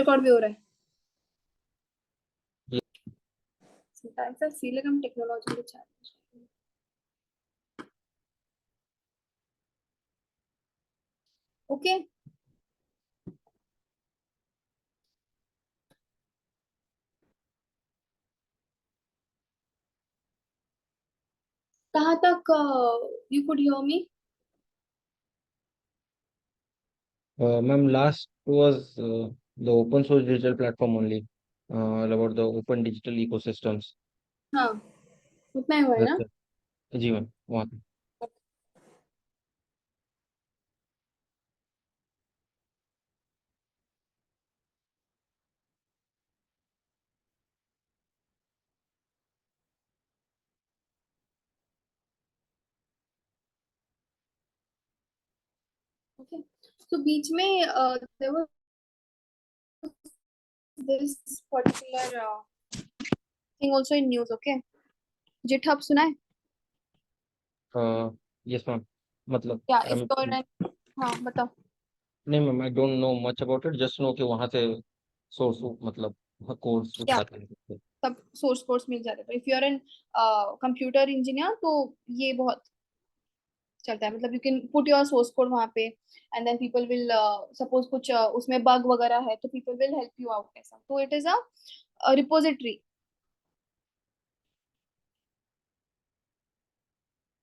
Record भी हो रहा है। ये ऐसा सिलिकॉन टेक्नोलॉजी के चैलेंज। ओके, कहाँ तक you could hear me? Ma'am, last was the open source digital platform only, about the open digital ecosystems. हाँ, उतना ही हुआ है That's ना? it. जी मैम, वहाँ पे। ओके, तो बीच में there was this particular thing also in news. Okay, GitHub सुना है? यस मैम, मतलब क्या आई इफ एम हाँ बताओ। नहीं ma'am, I don't know much about it, just know कि वहाँ से सोर्स मतलब कोर्स या उठाते हैं। सब सोर्स कोर्स मिल जाते हैं। If you are an computer engineer तो ये बहुत चलता है। मतलब you can put your source code वहां पे and then people will suppose कुछ उसमें बग वगैरह है तो people will help you out. ऐसा तो it is a repository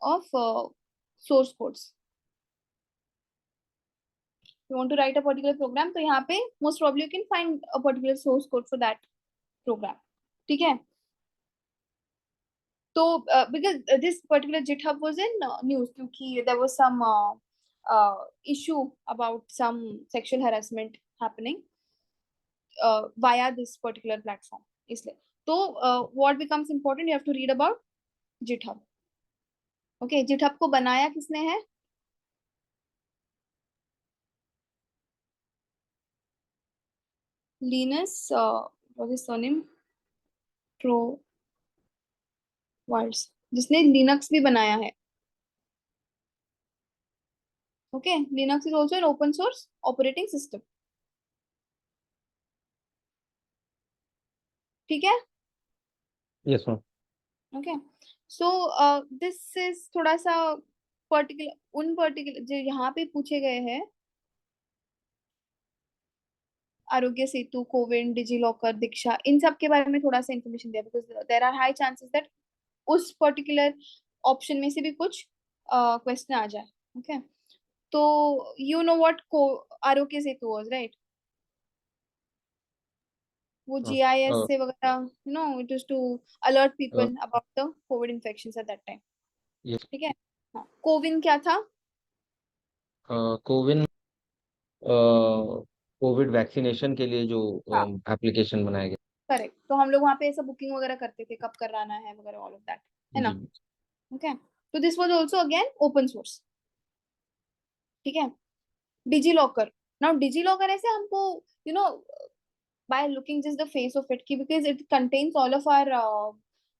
of source codes. You want to write a particular program तो यहाँ पे most probably you can find a particular source code for that programme. ठीक है, तो because this particular GitHub was in news क्योंकि there was some issue about some sexual harassment happening via this particular platform, इसलिए तो what becomes important, you have to read about GitHub. Okay, GitHub को बनाया किसने है? Linus what is surname? Torvalds, जिसने Linux भी बनाया है। Okay, Linux is also an open source operating system. ठीक है, yes ma'am. Okay, so this is थोड़ा सा पर्टिकुलर, उन पर्टिकुलर जो यहाँ पे पूछे गए हैं, आरोग्य सेतु, कोविन, डिजी लॉकर, दीक्षा, इन सब के बारे में थोड़ा सा इन्फॉर्मेशन दिया because there are high chances that उस पर्टिकुलर ऑप्शन में से भी कुछ क्वेश्चन आ जाए। ओके, तो यू नो व्हाट को आरोग्य सेतु वाज, राइट? वो GIS से वगैरह, it is to alert people about the COVID infection at that time. Yes. ठीक है, हाँ, कोविन क्या था? कोविन कोविड वैक्सीनेशन के लिए जो हाँ, एप्लीकेशन बनाया गया। करेक्ट। तो हम लोग वहाँ पे ऐसा बुकिंग वगैरह करते थे, कब कराना है वगैरह, ऑल ऑफ दैट, है ना? जी। ओके, तो this was also again open source. ठीक है, digi locker, now digi locker ऐसे हमको you know by looking just the face of it, because it contains all of our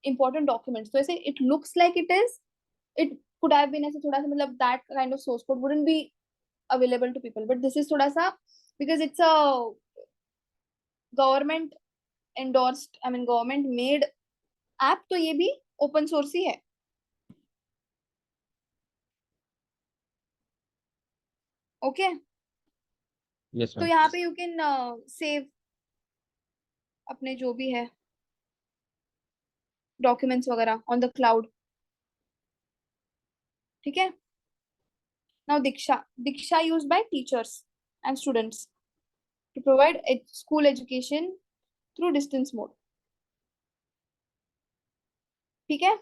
important documents, so ऐसे it looks like it is, it could have been ऐसे थोड़ा सा, मतलब that kind of source code wouldn't be available to people, but this is थोड़ा सा because it's a government endorsed, I mean government made app, तो ये भी open source ही है। ओके, यस तो मैम। यहाँ पे यू कैन सेव अपने जो भी है डॉक्यूमेंट्स वगैरह ऑन द क्लाउड। ठीक है, now Diksha, Diksha used by teachers and students to provide school education through distance mode। ठीक है,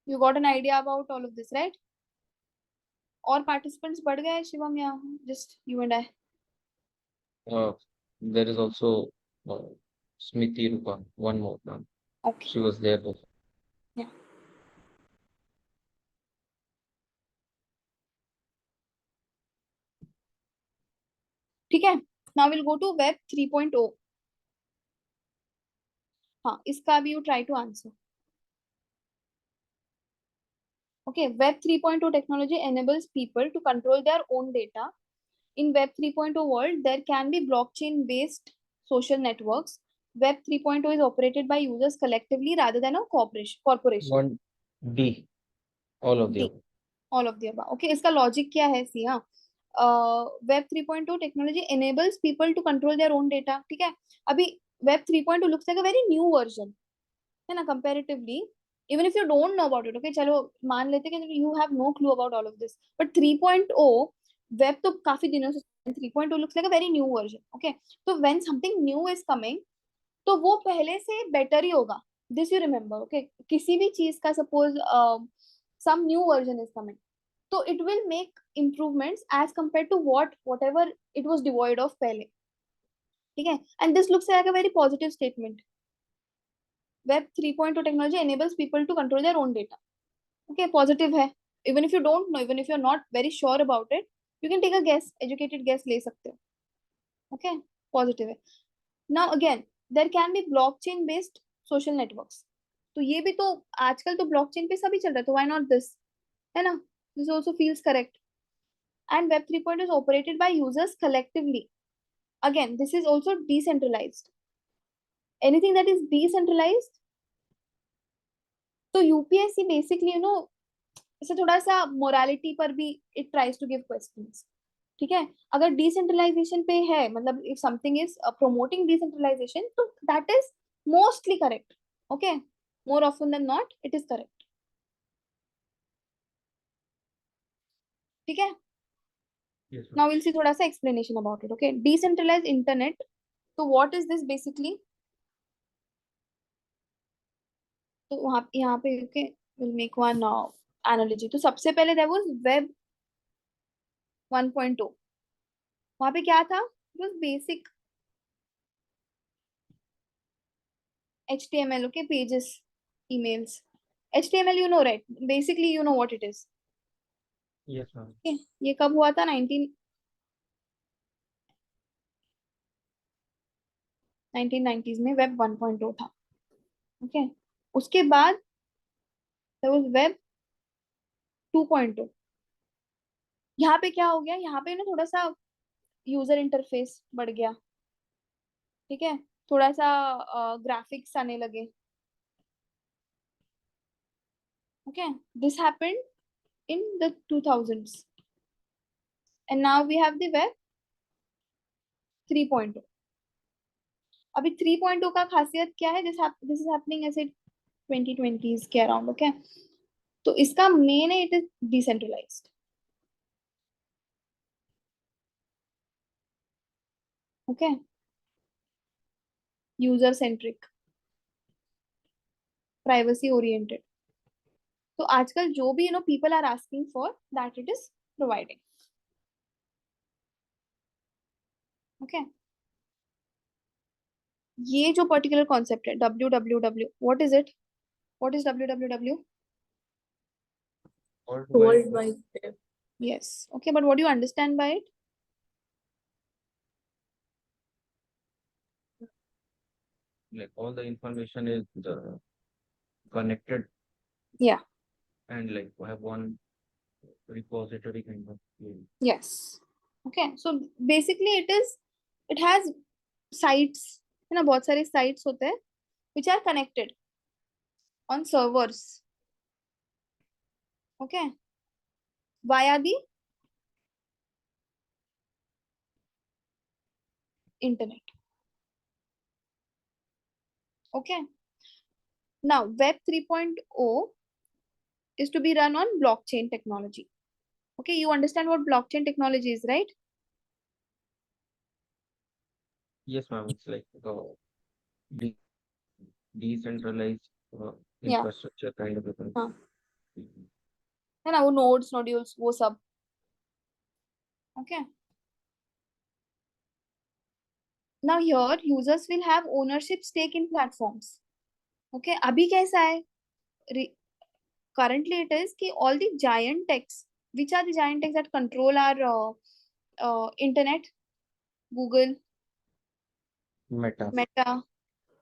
you got an idea about all of this, right? और participants बढ़ गए शिवम या just you and I? There is also Smriti Rupa, one more ma'am, Okay, she was there. yeah, ठीक है। now we'll go to web 3.0। हाँ, इसका भी you try to answer। okay, web 3.0 technology enables people to control their own data In Web 3.0 world, there can be blockchain based social networks. Web 3.0 is operated by users collectively rather than a corporation. One D, all of the D, above. all of the above. Okay, इसका logic क्या है? सी हाँ, Web 3.0 technology enables people to control their own data. ठीक है, अभी Web 3.0 looks like a very new version, है ना, comparatively. Even if you don't know about it, okay, चलो मान लेते कि you have no clue about all of this, but 3.0 web तो काफी दिनों से, 3.0 looks like a very new version. Okay, so when something new is coming, तो वो पहले से बेटर ही होगा. This you remember. ओके, किसी भी चीज का suppose some new version is coming, तो it will make improvements as compare to whatever it was devoid of पहले. ठीक है, and this looks like a very positive statement. Web 3.2 technology enables people to control their own data. Okay, positive है. Even if you don't know, even if you are not very sure about it, you can take a guess, educated guess ले सकते हो. Okay, positive है. Now again, there can be blockchain based social networks. तो ये भी तो आजकल तो ब्लॉकचेन पे सभी चल रहा है, तो व्हाई नॉट दिस, है ना. This also feels correct. And web 3.0 is operated by users collectively. Again, this is also decentralized. Anything that is decentralized, तो यूपीएससी बेसिकली यू नो इसे थोड़ा सा मोरालिटी पर भी it tries to give questions. ठीक है, अगर डिसेंट्रलाइजेशन पे है, मतलब if something is promoting decentralization, तो that is mostly correct. Okay, more often than not it is correct. ठीक है, Yes, ma'am. Now will see थोड़ा सा explanation about it. Okay, decentralize internet, तो व्हाट इज दिस बेसिकली. तो वहां यहाँ पे okay, will make one analogy. तो सबसे पहले देयर वाज वेब 1.2. वहां पे क्या था, it was basic HTML. Okay, pages, emails. HTML, you know, right? Basically, you know what it is. Yes, ma'am. Okay, ये कब हुआ था? 1990s में वेब 1.0 था. ओके, उसके बाद there was वेब 2.0. यहाँ पे क्या हो गया, यहाँ पे ना थोड़ा सा यूजर इंटरफेस बढ़ गया. ठीक है, थोड़ा सा ग्राफिक्स आने लगे. Okay, this happened in the 2000s, and now we have the web 3.0. अभी 3.0 का खासियत क्या है? दिस इज हैपनिंग ऐसे 2020s के अराउंड. ओके, तो इसका मेन है, it is decentralised. Okay, user centric, privacy oriented. तो आजकल जो भी people are asking for, that it is providing. Okay, ये जो पर्टिकुलर कॉन्सेप्ट है www, what is it? What is www? Worldwide, Web. Yes, okay, but what do you understand by it? like all the information is connected Yeah, and like we have one repository kind of thing. yes. Okay, so basically it has sites, है ना, बहुत सारे sites होते हैं which are connected on servers. Okay, via the internet. Okay, now web 3.0 is to be run on blockchain technology. Okay, you understand what blockchain technology is, right? Yes, ma'am. It's like de decentralized Yeah, infrastructure kind of a thing. हाँ, है ना, वो nodes, nodules, वो सब. Okay, now here users will have ownership stake in platforms. Okay, अभी कैसा है? Currently it is कि all the giant techs, which are the giant techs that control our internet? Google, Meta. Meta.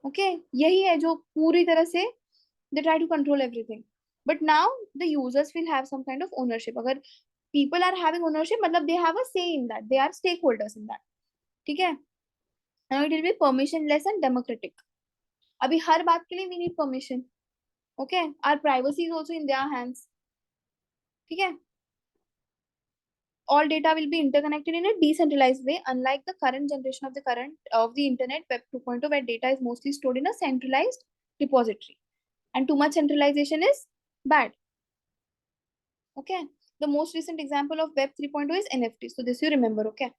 Okay, यही है जो पूरी तरह से they try to control everything. But now the users will have some kind of ownership. अगर people are having ownership, मतलब they have a say in that, they are stakeholders in that. ठीक है? Now it will be permissionless and democratic. अभी हर बात के लिए we need permission. Okay, our privacy is also in their hands. ठीक है? All data will be interconnected in a decentralized way, unlike the current generation of the internet, web 2.0, where data is mostly stored in a centralized repository, and too much centralization is bad. Okay, the most recent example of web 3.0 is NFT, so this you remember. Okay,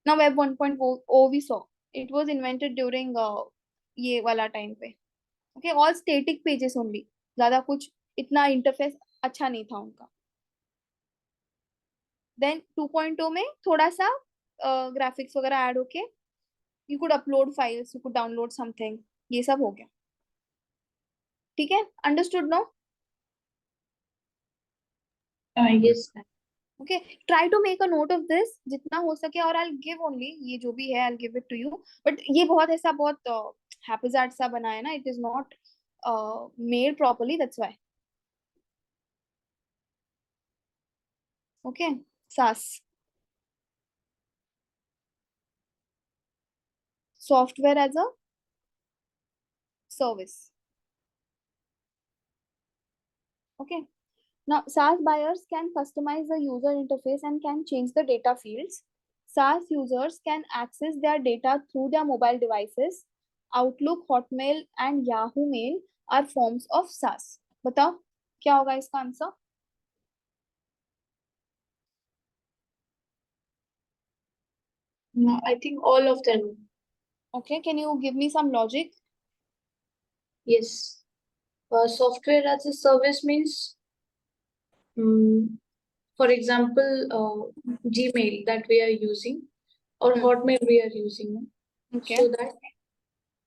now web 1.0 we saw, it was invented during ये वाला time पे. Okay, all static pages only, ज़्यादा कुछ इतना interface अच्छा नहीं था उनका. Then 2.0 में थोड़ा सा graphics वगैरह add होके you could upload files, you could download something, ये सब हो गया. ठीक है? Understood now? Yes. Okay, try to make a note of this जितना हो सके, और I'll give only ये जो भी है I'll give it to you, but ये बहुत ऐसा बहुत haphazard सा बना है ना, it is not made properly, that's why. Okay, SaaS, software as a service. Okay, now SaaS buyers can customize the user interface and can change the data fields. SaaS users can access their data through their mobile devices. Outlook, Hotmail and Yahoo Mail are forms of SaaS. बताओ क्या होगा इसका answer? No, I think all of them. Okay, can you give me some logic? Yes. Software as a service means, for example, Gmail that we are using, or Hotmail we are using. Okay. So that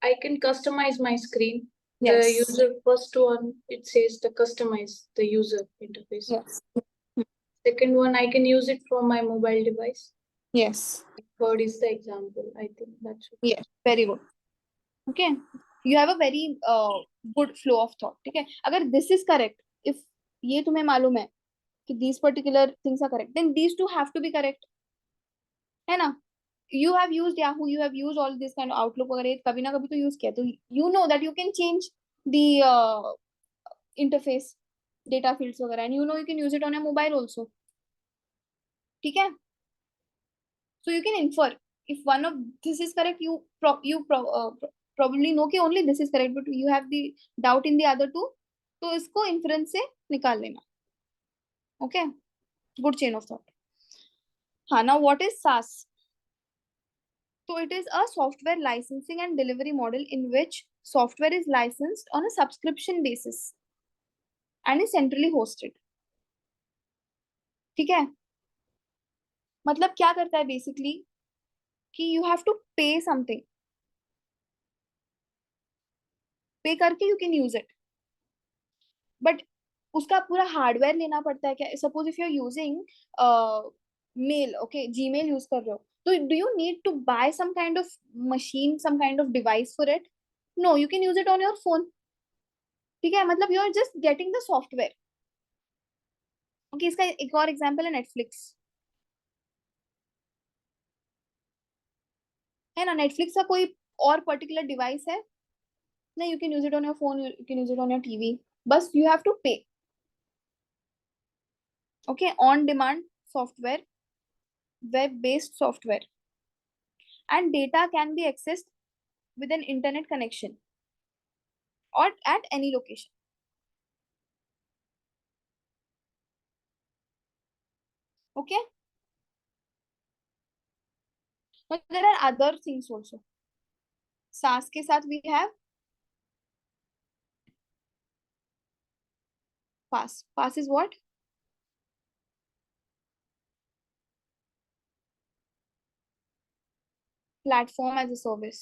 I can customize my screen. Yes. The user first one, it says the customize the user interface. Yes. Second one, I can use it from my mobile device. Yes. Third is the example. I think that's it. Yes. Very good. Okay. You have a very good flow of thought. ठीक है? अगर this is correct, if ये तुम्हें मालूम है कि these particular things are correct, then these two have to be correct. है ना? You have used Yahoo, you have used all this kind of Outlook वगैरह, कभी ना कभी तो use किया, तो you know that you can change the interface, data fields वगैरह, and you know you can use it on your mobile also. ठीक है? So you can infer if one of this is correct, you probably know कि only this is correct, but you have the doubt in the other two, तो इसको inference से निकाल लेना. Okay, good chain of thought. हाँ, now what is SaaS? So it is a software licensing and delivery model in which software is licensed on a subscription basis and is centrally hosted. ठीक है? मतलब क्या करता है basically कि you have to pay something, pay करके you can use it, but उसका पूरा हार्डवेयर लेना पड़ता है क्या? Suppose if you are using mail, okay, Gmail use कर रहे हो, तो do you need to buy some kind of machine, some kind of device for it? No, you can use it on your phone. ठीक है? मतलब you are just getting the software. Okay, इसका एक और एग्जांपल है Netflix. है ना? Netflix का कोई और पर्टिकुलर डिवाइस है नहीं, you can use it on your phone, you can use it on your TV, बस यू हैव टू पे. Okay, on demand software, web based software, and data can be accessed with an internet connection or at any location. Okay, but there are other things also. SaaS के साथ we have PaaS. PaaS is what? Platform as a service.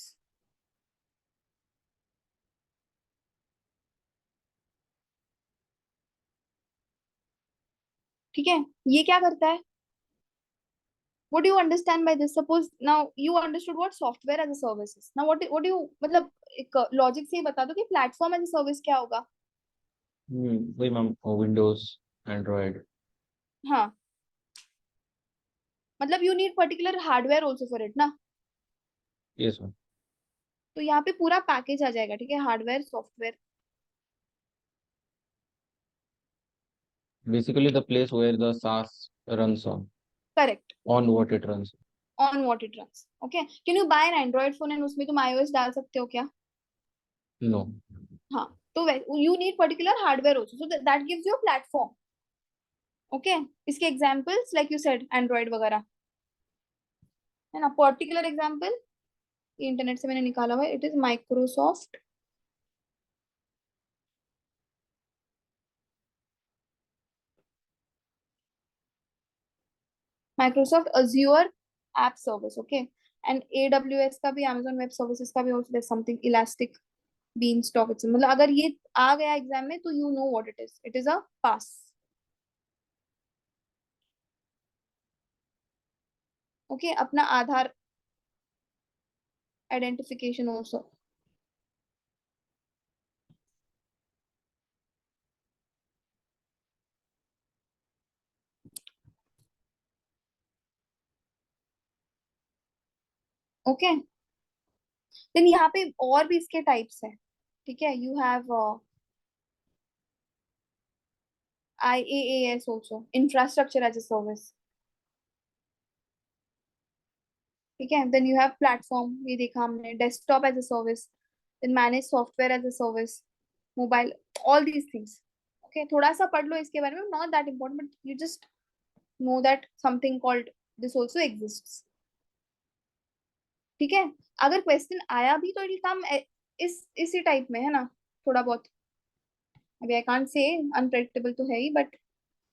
ठीक है? ये क्या करता है? What do you understand by this? Suppose now you understood what software as a service is. Now what do you, मतलब एक लॉजिक से ही बता दो कि प्लेटफॉर्म एज अ सर्विस क्या होगा? वही मैम, विंडोज, एंड्रॉइड. हाँ, मतलब you need particular hardware also for it ना। Yes, ma'am. तो यहाँ पे पूरा पैकेज आ जाएगा, ठीक है, hardware software. Basically, the place where the SaaS runs correct, on what it runs. On what it runs. Okay, can you buy an Android phone and उसमें तुम iOS डाल सकते हो क्या? No. हाँ, तो you need particular hardware also, so that gives you platform. Okay, इसके examples like you said Android वगैरह है ना। पर्टिकुलर एग्जांपल इंटरनेट से मैंने निकाला हुआ है, it is Microsoft Microsoft Azure app service. Okay, and AWS का भी, Amazon वेब सर्विसेज का भी also something elastic Beanstalk. मतलब अगर ये आ गया एग्जाम में तो you know what it is a pass. Okay, अपना Aadhaar identification also. Okay, then यहाँ पे और भी इसके टाइप्स है, ठीक है। You have IaaS also, infrastructure as a service, ठीक है। देन यू हैव प्लेटफॉर्म, ये देखा हमने, desktop as a service, then manage software as a service, mobile, all these things. Okay, थोड़ा सा पढ़ लो इसके बारे में, not that important, but you just know that something called this also exists, ठीक है। अगर क्वेश्चन आया भी तो इट कम इसी टाइप में, है ना, थोड़ा बहुत। अभी आई कांट से अनप्रेडिक्टेबल तो है ही, बट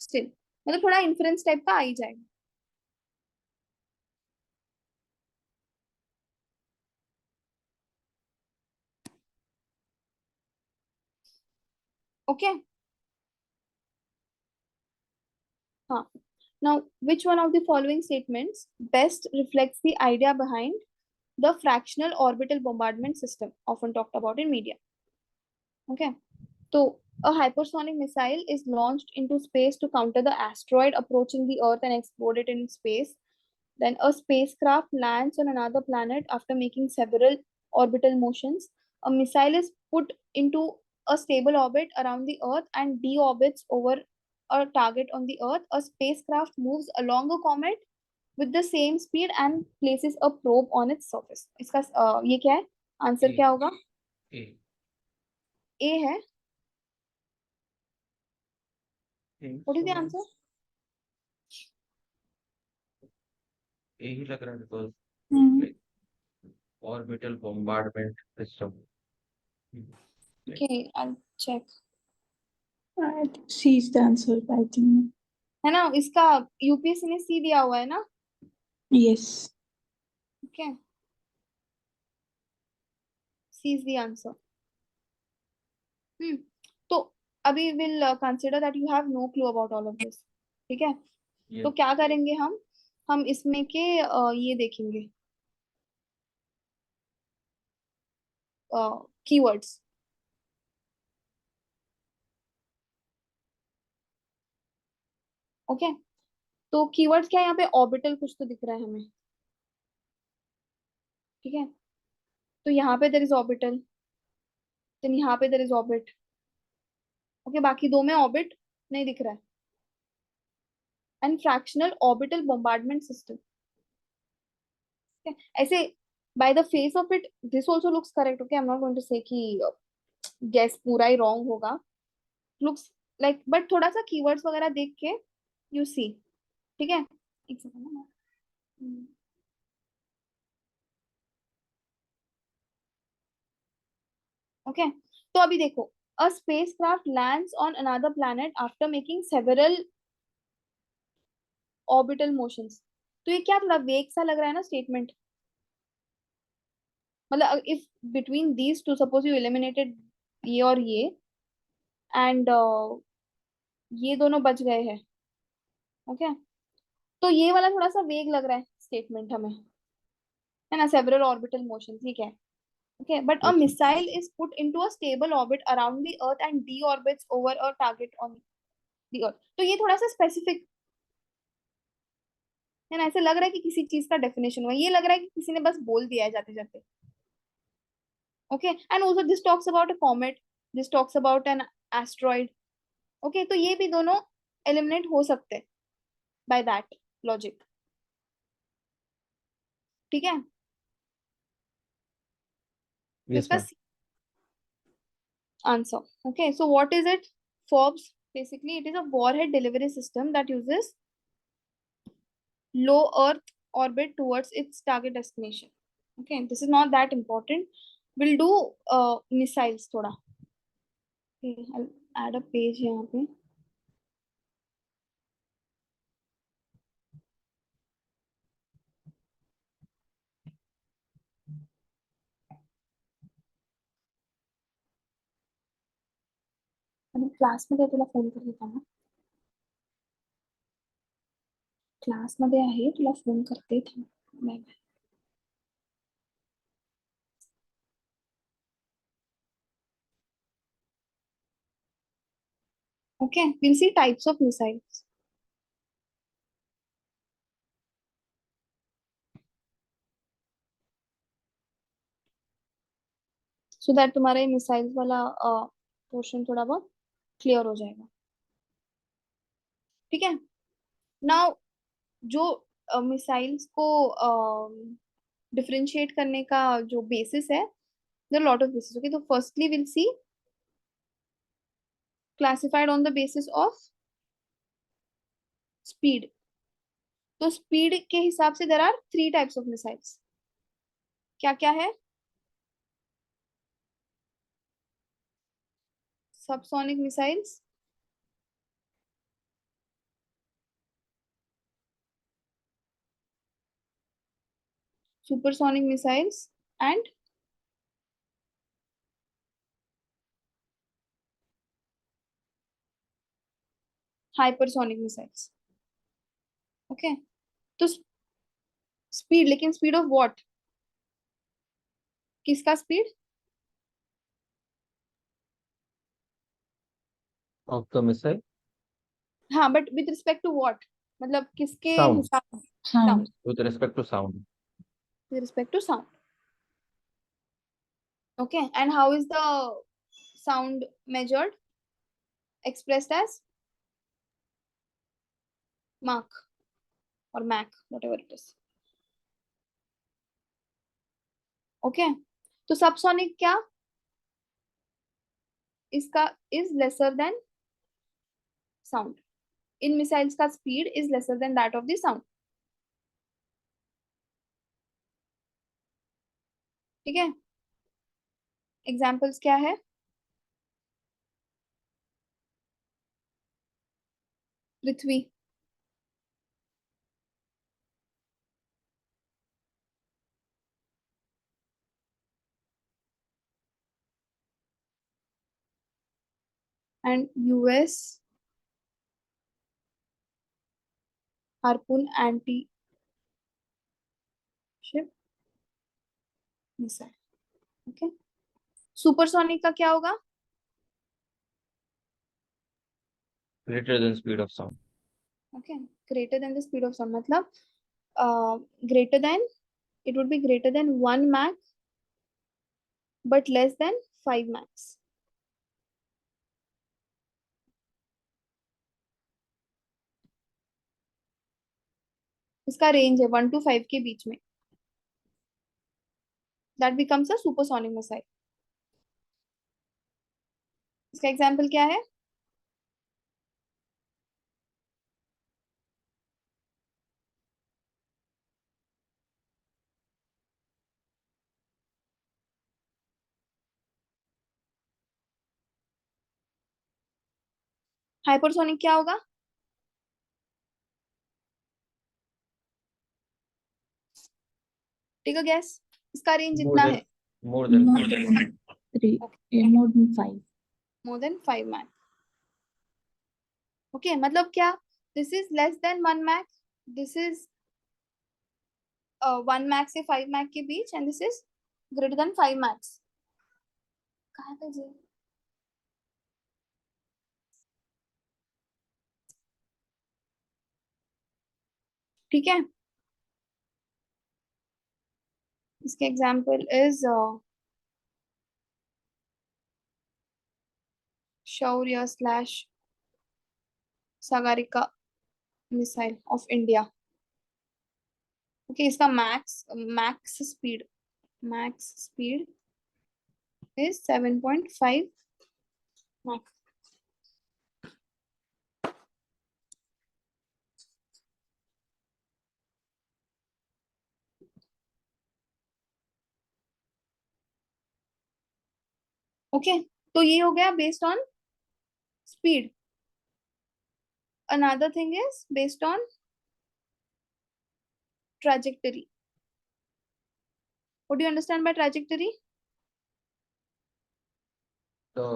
स्टिल मतलब थोड़ा इन्फ्रेंस टाइप का आ ही जाएगा। ओके, हाँ। Now, which one of the following statements best reflects the idea behind the fractional orbital bombardment system often talked about in media? Okay, so a hypersonic missile is launched into space to counter the asteroid approaching the Earth and explode it in space. Then a spacecraft lands on another planet after making several orbital motions. A missile is put into a stable orbit around the Earth and deorbits over a target on the Earth. A spacecraft moves along a comet with the same speed and places a probe on its surface. इसका ये क्या है? Answer क्या होगा? A. ए है। What is the So, answer? A ही लग रहा है because Hmm. like orbital bombardment system. Okay, I'll check. I think C is the answer, I think. है ना, इसका यूपीएससी ने सी दिया हुआ है ना। Yes. Okay, C is the answer. तो अभी will consider that you have no clue about all of this, ठीक है। तो Yes. क्या करेंगे हम इसमें के ये देखेंगे कीवर्ड्स। ओके, तो कीवर्ड्स क्या है यहाँ पे? ऑर्बिटल कुछ तो दिख रहा है हमें, ठीक है। तो यहाँ पे देयर इज ऑर्बिटल, देन यहाँ पे देयर इज ऑर्बिट। ओके, बाकी दो में ऑर्बिट नहीं दिख रहा है। And fractional orbital bombardment system, ऐसे by the face of it this also looks correct. Okay, I am not going to say कि गेस पूरा ही रॉन्ग होगा, लुक्स लाइक, बट थोड़ा सा कीवर्ड्स वगैरह देख के यू सी, ठीक है। एक सेकंड ना, ओके। तो अभी देखो, a spacecraft lands on another planet after making several orbital motions. तो ये क्या थोड़ा वेग सा लग रहा है ना स्टेटमेंट। मतलब if between these two suppose you eliminated ये और ये एंड ये दोनों बच गए हैं, ओके। तो ये वाला थोड़ा सा वेग लग रहा है स्टेटमेंट हमें, है ना, सेवरल ऑर्बिटल मोशन, ठीक है। Okay, but a Yes. Missile is put into a stable orbit around the earth and deorbits over a target on the earth. तो ये थोड़ा सा स्पेसिफिक है ना, ऐसे लग रहा है कि किसी चीज का डेफिनेशन हुआ, ये लग रहा है कि किसी ने बस बोल दिया है जाते जाते. Okay, and also this talks about a comet, this talks about an asteroid. Okay, तो ये भी दोनों एलिमिनेट हो सकते हैं बाय दैट लॉजिक. ठीक है, तो Yes, इसका ma'am. answer. Okay, so what is it? Forbes, basically, it is a warhead delivery system that uses low Earth orbit towards its target destination. Okay, this is not that important. We'll do missiles thoda. Okay, I'll add a page यहाँ पे. क्लासमध्ये तुला phone करत होता ना, क्लासमध्ये आहे, तुला फोन करते थांब. Bye bye. Okay, we'll see types of missiles. So that तुम्हारा ये मिसाइल्स वाला पोर्शन थोड़ा बहुत क्लियर हो जाएगा. ठीक है, नाउ जो मिसाइल्स को डिफरेंशिएट करने का जो बेसिस है, there lot of basis. Okay, तो firstly will see classified on the basis of speed. तो स्पीड के हिसाब से there are 3 types of missiles. क्या क्या है? Subsonic missiles, supersonic missiles and hypersonic missiles. Okay, तो स्पीड, लेकिन स्पीड ऑफ व्हाट? किसका स्पीड? Of the missile, हाँ, but with respect to what, मतलब किसके sound. हिसाब? Sound. With respect to sound. With respect to sound. Okay, and how is the sound measured? Expressed as Mach or Mach, whatever it is. Okay, तो subsonic क्या? इसका is lesser than sound. In missiles का speed is lesser than that of the sound. ठीक है, examples क्या है? Prithvi, and US harpoon anti ship missile. Okay, supersonic का क्या होगा? Greater than speed of sound. Okay, greater than the speed of sound, मतलब greater than, it would be greater than 1 Mach but less than 5 Machs. इसका range है 1 to 5 के बीच में. That becomes a supersonic missile. इसका example क्या है? Hypersonic क्या होगा? Take a gas. इसका रेंज More जितना than, है, more than. More than 3. More than 5. more than 5 Mach. Okay, मतलब क्या? This is less than 1 Mach, this is 1 Mach से 5 Mach के बीच, and this is greater than 5 Machs. कहाँ पे जी? ठीक है, इसके example is Shaurya slash Sagarika missile of India. Okay, इसका max speed is 7.5 Mach. Okay, तो ये हो गया based on speed. Another thing is based on trajectory. What do you understand by trajectory? The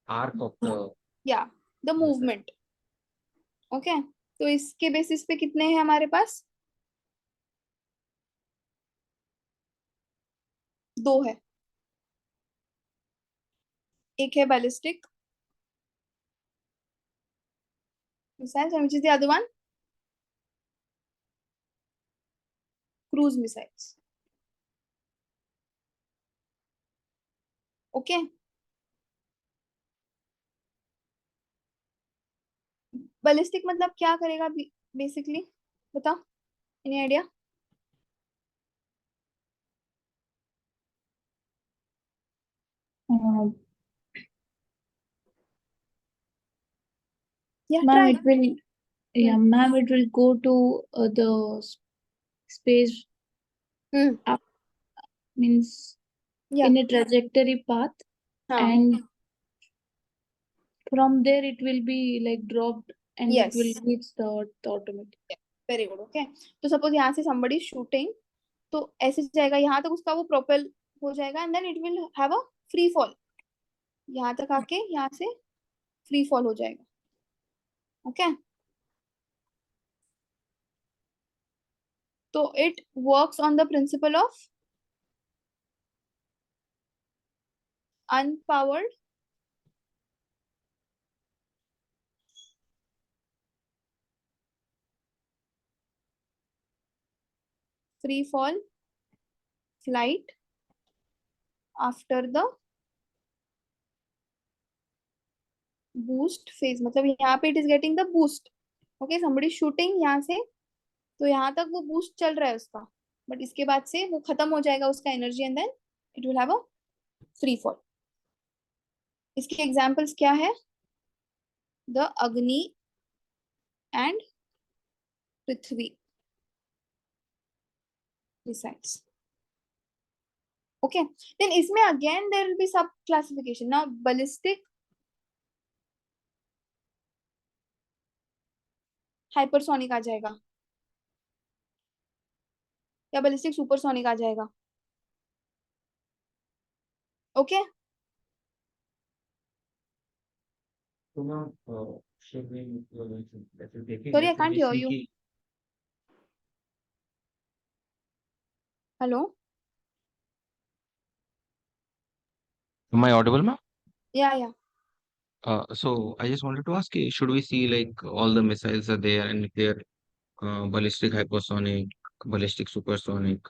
arc of the Yeah, the missile. movement. Okay, तो इसके basis पे कितने हैं हमारे पास? 2 है। एक है ballistic missiles and which is the other one? Cruise missiles. Okay, ballistic मतलब क्या करेगा बेसिकली, बताओ, एनी आइडिया? Uh, या ma'am, try. it will, yeah, ma'am, it will go to the space, means या in a trajectory path, हाँ, and from there it will be like dropped and it will yes, reach the earth automatically. Very good. Okay, तो suppose यहाँ से somebody shooting, तो ऐसे जाएगा यहाँ तक, उसका वो प्रोपेल हो जाएगा and then it will have a free fall, यहाँ तक आके यहाँ से फ्री फॉल हो जाएगा। ओके, तो it works on the principle of unpowered free fall flight after the boost phase। मतलब यहाँ पे it is getting the boost. Okay, somebody shooting यहाँ से, तो यहाँ तक वो बूस्ट चल रहा है उसका, बट इसके बाद से वो खत्म हो जाएगा उसका energy and then it will have a free fall. इसके एग्जांपल्स क्या है? The Agni and Prithvi missiles. Okay, then इसमें again there will be sub classification. Now ballistic hypersonic आ जाएगा या बैलिस्टिक सुपरसोनिक आ जाएगा? Okay, So now, should we let's take it, sorry, I should can't we hear see you. कि hello, am I audible, ma'am? या So I just wanted to ask, should we see like all the missiles are there and if they're ballistic, hypersonic, ballistic, supersonic?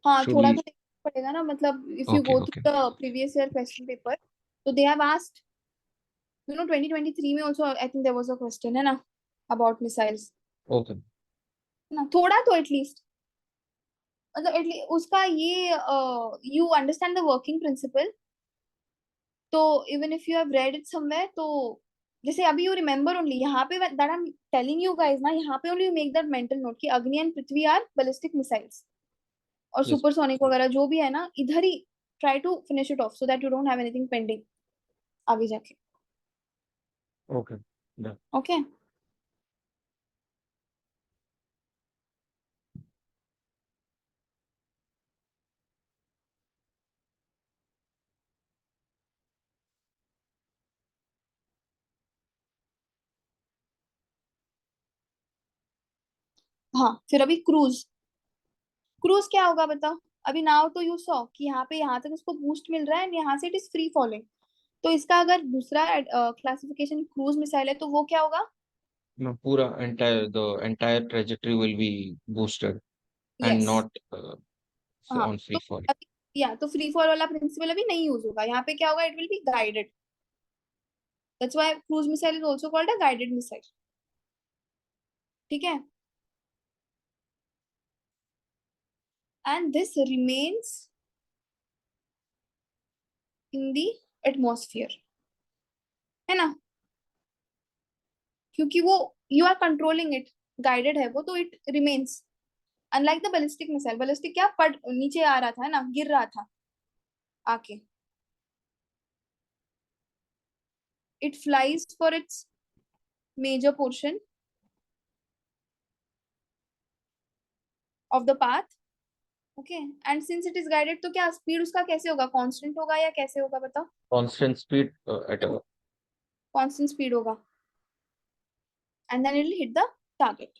हाँ, Should थोड़ा we? तो देखना पड़ेगा ना, मतलब if you Okay, go okay, through the previous year question paper, तो they have asked, 2023 में also I think there was a question है ना अबाउट मिसाइल्स, okay, है ना? थोड़ा तो एटलीस्ट, मतलब एटलीस्ट उसका ये you understand the working principle, तो even if you have read it somewhere, तो जैसे अभी यू रिमेंबर ओनली यहाँ पे that I am telling you guys ना, यहाँ पे only you make that mental note कि Agni and Prithvi are ballistic missiles, और yes, सुपरसोनिक वगैरह जो भी है ना, इधर ही try to finish it off so that you don't have anything pending आगे जाके। okay, done. ओके, हाँ, फिर अभी क्रूज। क्रूज क्या होगा बताओ? अभी नाउ तो यू सॉ कि यहाँ पे यहाँ तक उसको बूस्ट मिल रहा है एंड यहाँ से इट इज फ्री फॉलिंग, तो इसका अगर दूसरा क्लासिफिकेशन क्रूज मिसाइल है तो वो क्या होगा? No, the entire trajectory will be boosted and yes, not So हाँ on free fall. या तो फ्री फॉल वाला प्रिंसिपल अभी नहीं यूज होगा, यहाँ पे क्या होगा, it will be guided. That's why cruise missile is also called a guided missile. ठीक है. And this remains in the atmosphere, है ना, क्योंकि वो you are controlling it, guided है वो, तो it remains. Unlike the ballistic missile, ballistic क्या पड़ नीचे आ रहा था, है ना, गिर रहा था आके. It flies for its major portion of the path. Okay. And since it is guided, तो क्या स्पीड उसका कैसे होगा, कांस्टेंट होगा या कैसे होगा बताओ. Constant speed at a constant speed होगा. And then it will hit the target.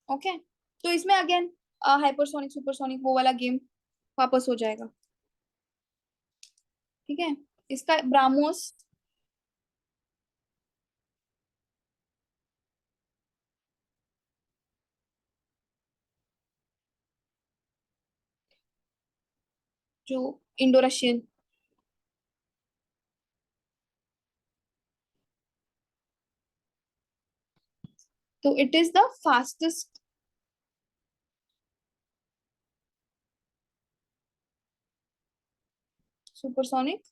Okay. तो इसमें अगेन हाइपरसोनिक सुपरसोनिक वो वाला गेम वापस हो जाएगा. ठीक है. इसका ब्राह्मोस जो इंडो रशियन, तो it is the fastest supersonic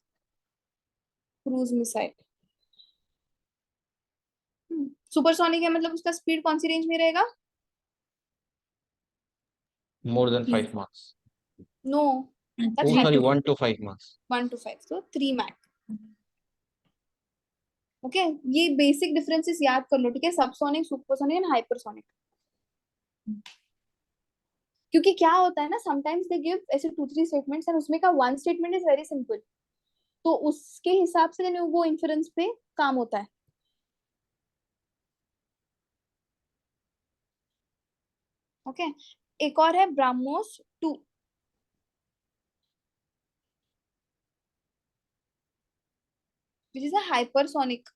cruise missile. Supersonic है मतलब उसका स्पीड कौन सी रेंज में रहेगा. more than 5 marks. No, that's Oh, sorry, 1 to 5 marks. 1 to 5, so 3 Mach. Okay. ये बेसिक डिफरेंसेस याद कर लो. ठीक है. Subsonic, supersonic and hypersonic. क्योंकि क्या होता है ना, समटाइम्स दे गिव ऐसे 2-3 स्टेटमेंट्स एंड उसमें का one statement is very simple, तो उसके हिसाब से then वो इन्फ्रेंस पे काम होता है. ओके. एक और है BrahMos 2, which is a hypersonic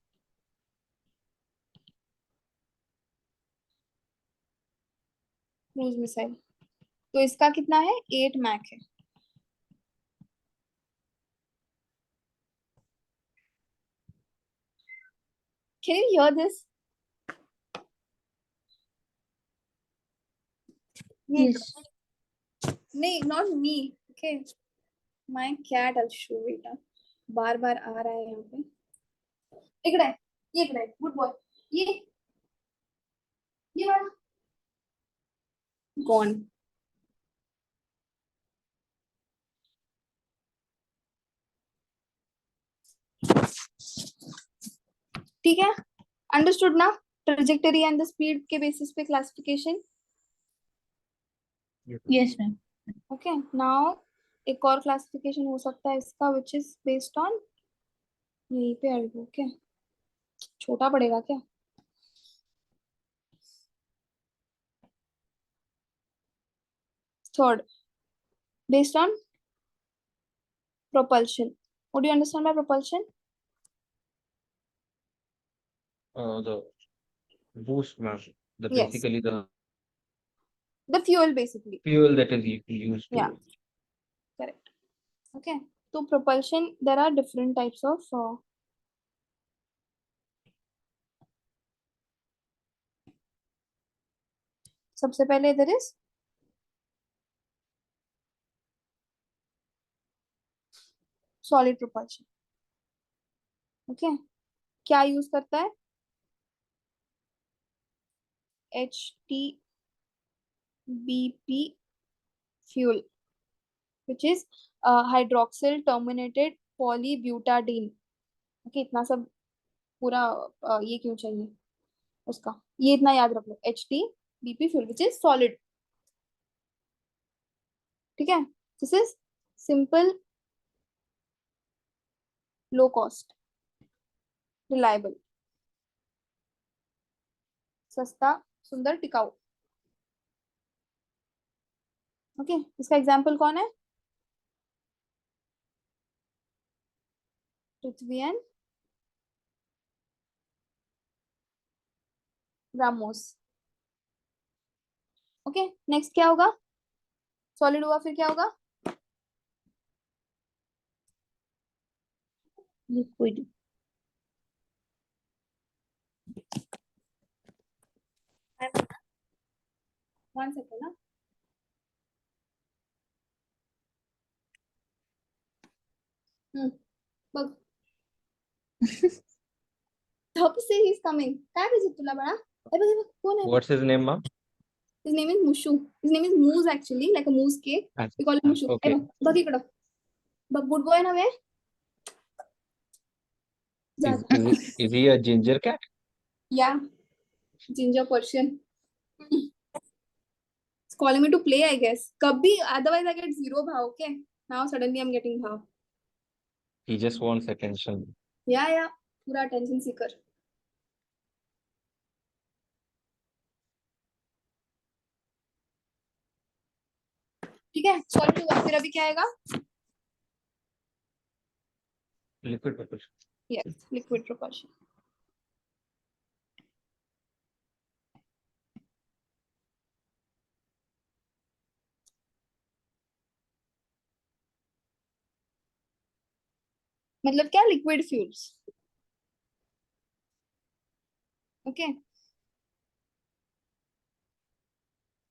cruise missile. तो इसका कितना है, 8 मैक है. Can you hear this. Yes. नहीं, not me. Okay. My cat, I show बेटा, बार बार आ रहा है यहाँ पे. इकडे आहे, ये इकडे, गुड बॉय. ये वाला गॉन. ठीक है. अंडरस्टूड ना, ट्रेजेक्टरी एंड द स्पीड के बेसिस पे classification. Yes, ma'am. Okay. Now एक और क्लासिफिकेशन हो सकता है इसका, विच इज बेस्ड ऑन, यहीं पे है. ओके. छोटा पड़ेगा क्या. Third, based on propulsion. What do you understand by propulsion? The boost map, the Yes, basically the the fuel basically. fuel that is used to. Yeah, correct. Okay. So propulsion, there are different types of सबसे पहले there is solid propulsion. Okay. क्या use करता है, HTBP fuel, which is hydroxyl terminated polybutadiene. Okay, इतना सब पूरा ये क्यों चाहिए उसका, ये इतना याद रख लो. HTBP fuel, which is solid. ठीक है. This is simple, low cost, reliable, सस्ता, सुंदर, टिकाऊ. ओके. इसका एग्जाम्पल कौन है, Prithvi and Ramos. Okay, next क्या होगा? सॉलिड हुआ, फिर क्या होगा? Liquid. 1 second ना। बघ, तब से ही इज कमिंग। काय पाहिजे तुला बाळा? हे बघ, हे बघ, कोण आहे? What's his name, ma'am? His name is Mushu. His name is Moose actually, like a moose cake. We call him Mushu. Hey Okay. बघ, बघ इकडं. बघ, गुड बॉय नव्हे. जा. Is he a ginger cat? Yeah, ginger Persian. It's calling me to play, I guess. Kabhi, otherwise I get 0 bhav. Okay. Now suddenly I'm getting bhav. He just wants attention. Yeah. पूरा attention seeker. ठीक है, solve हुआ, फिर अभी क्या आएगा? Liquid propulsion. Yes, liquid propulsion. मतलब क्या? Liquid fuels. ओके,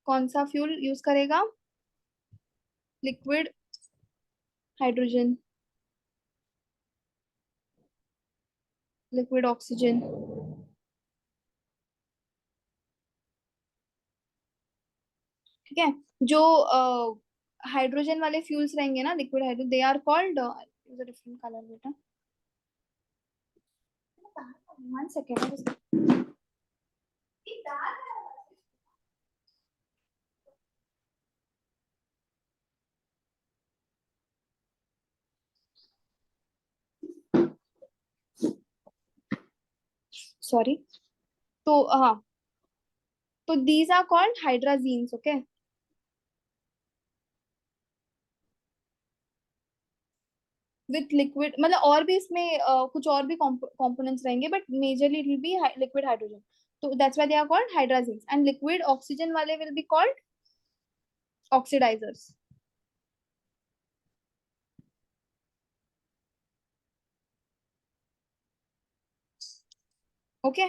कौन सा फ्यूल यूज करेगा? Liquid hydrogen, liquid oxygen. ठीक है, जो हाइड्रोजन वाले फ्यूल्स रहेंगे ना, liquid hydrogen, they are called, different colour बेटा। 1 second। सॉरी। तो हाँ, तो these are called hydrazines. Okay, with liquid, मतलब और भी इसमें कुछ और भी कंपोनेंट्स रहेंगे, but majorly it will be liquid hydrogen. तो that's why they are called hydrazines, and liquid oxygen वाले विल बी कॉल्ड ऑक्सीडाइजर्स। ओके,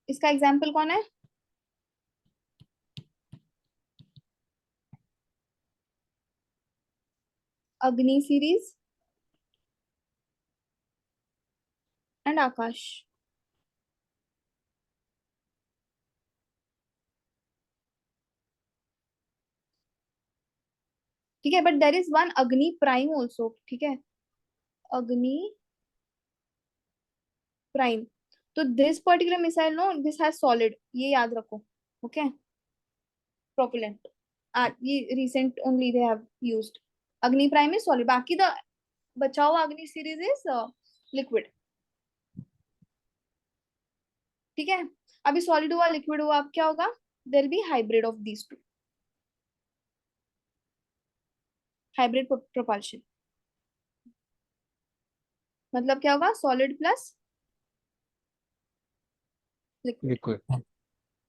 इसका एग्जाम्पल कौन है? Agni series and Akash. ठीक है, but there is one Agni prime also. ठीक है, अग्नि प्राइम। तो this particular missile, no, this has solid, ये याद रखो। ओके, प्रोपेलेंट, ये recent only they have used. Agni prime is solid, बाकी द बचा हुआ अग्नि सीरीज इज लिक्विड। ठीक है, अभी सॉलिड हुआ, लिक्विड हुआ, अब क्या होगा? There be hybrid of these two, hybrid propulsion. मतलब क्या होगा? Solid plus liquid. Liquid.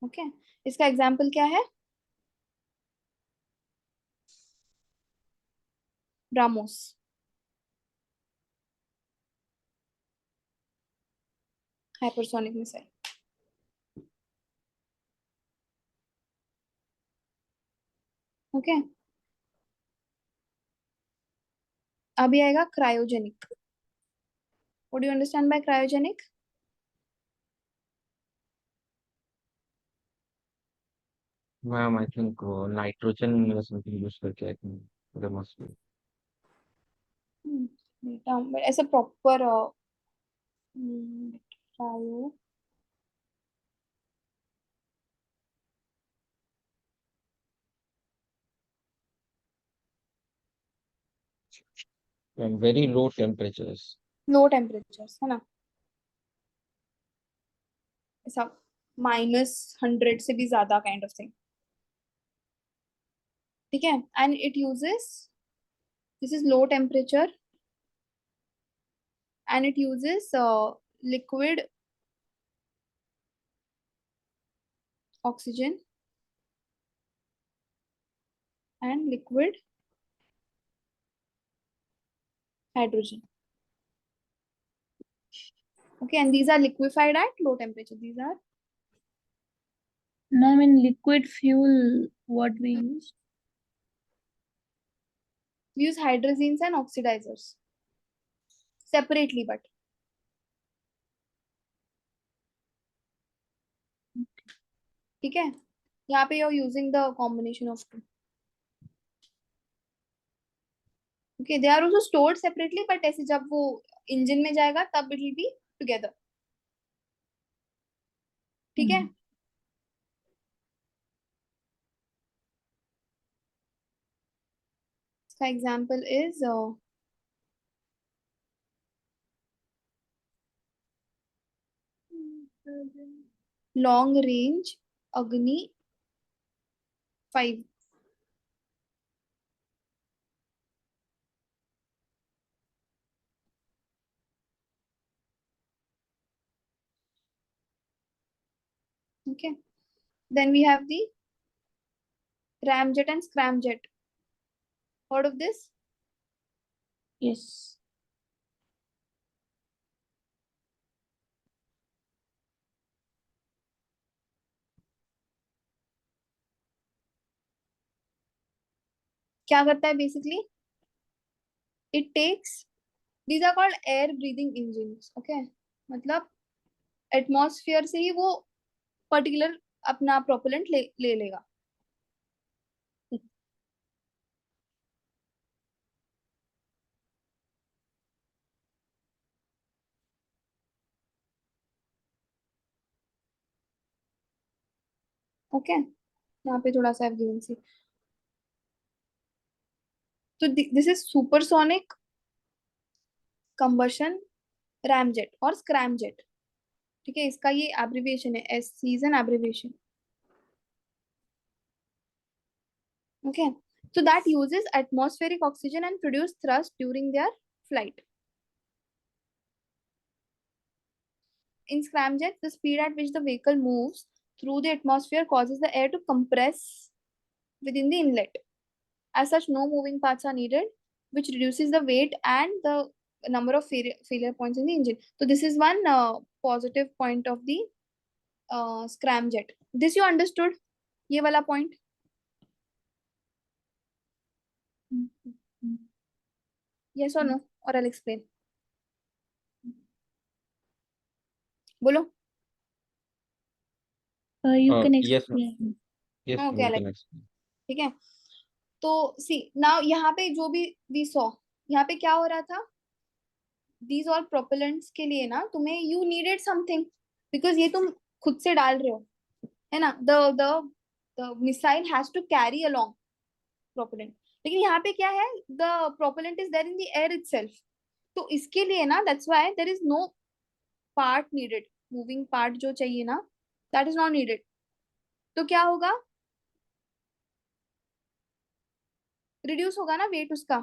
Okay, इसका एग्जाम्पल क्या है? BrahMos, hypersonic missile. ओके, अभी आएगा cryogenic. What do you understand by cryogenic? Ma'am, I think nitrogen or something used करके I think there must be. बेटा, ऐसा proper cryo, And very low temperatures. Low temperatures है ना, ऐसा -100 से भी ज्यादा काइंड ऑफ थिंग। ठीक है, and it uses, this is low temperature and it uses liquid oxygen and liquid hydrogen. Okay, and these are liquefied at low temperature. These are Ma'am, in liquid fuel, what we use? we use hydrazines and oxidizers separately, but ठीक है, यहाँ पे you're using the combination of two. Okay, they are also stored separately, but ऐसे जब वो engine में जाएगा तब it will be together. ठीक है. इसका example is long range Agni 5. Okay, then we have the ramjet and scramjet. Heard of this? Yes. क्या करता है basically? It takes, these are called air breathing engines. Okay, मतलब atmosphere से ही वो particular अपना प्रोपेलेंट ले लेगा. ओके, यहाँ पे थोड़ा सा गिवन सी. तो this is supersonic combustion ramjet और स्क्रैमजेट. ठीक है, इसका ये एब्रिविएशन है, SC is an abbreviation. Okay, so that uses atmospheric oxygen and produce thrust during their flight. In scramjets, the speed at which the vehicle moves through the atmosphere causes the air to compress within the inlet. As such, no moving parts are needed, which reduces the weight and the number of failure points in the engine. So this is one positive point of the scramjet. This you understood? ये वाला point? Yes or no? Or I'll explain. बोलो. You can Yes, ma'am. explain. Yes, ma'am, Okay, you Alex. can explain. ठीक है. तो सी now यहाँ पे जो भी वी सॉ, यहाँ पे क्या हो रहा था, these all propellants के लिए ना तुम्हें you needed something, because ये तुम खुद से डाल रहे हो, है ना. the missile has to carry along propellant. लेकिन यहाँ पे क्या है, the propellant is there in the air itself. तो इसके लिए ना, that's why there is no part needed, moving part जो चाहिए ना, that is not needed. तो क्या होगा, रिड्यूस होगा ना वेट उसका.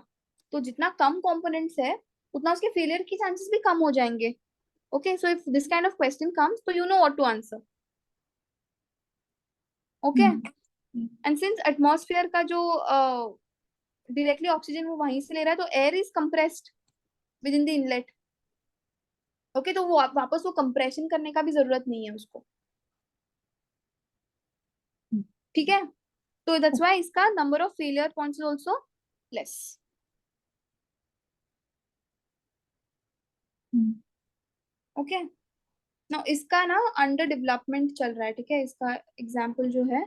तो जितना कम कंपोनेंट्स है उतना उसके फेलियर की चांसेस भी कम हो जाएंगे. Okay, so if this kind of question comes तो you know what to answer. Okay, and since atmosphere का जो डायरेक्टली ऑक्सीजन वो वहीं से ले रहा है, तो air is compressed with in the inlet. Okay, तो वो वापस वो कंप्रेशन करने का भी जरूरत नहीं है उसको. ठीक है, तो दैट्स व्हाई इसका number of failure points is also less. Okay, now इसका ना अंडर डेवलपमेंट चल रहा है. ठीक है, इसका एग्जांपल जो है,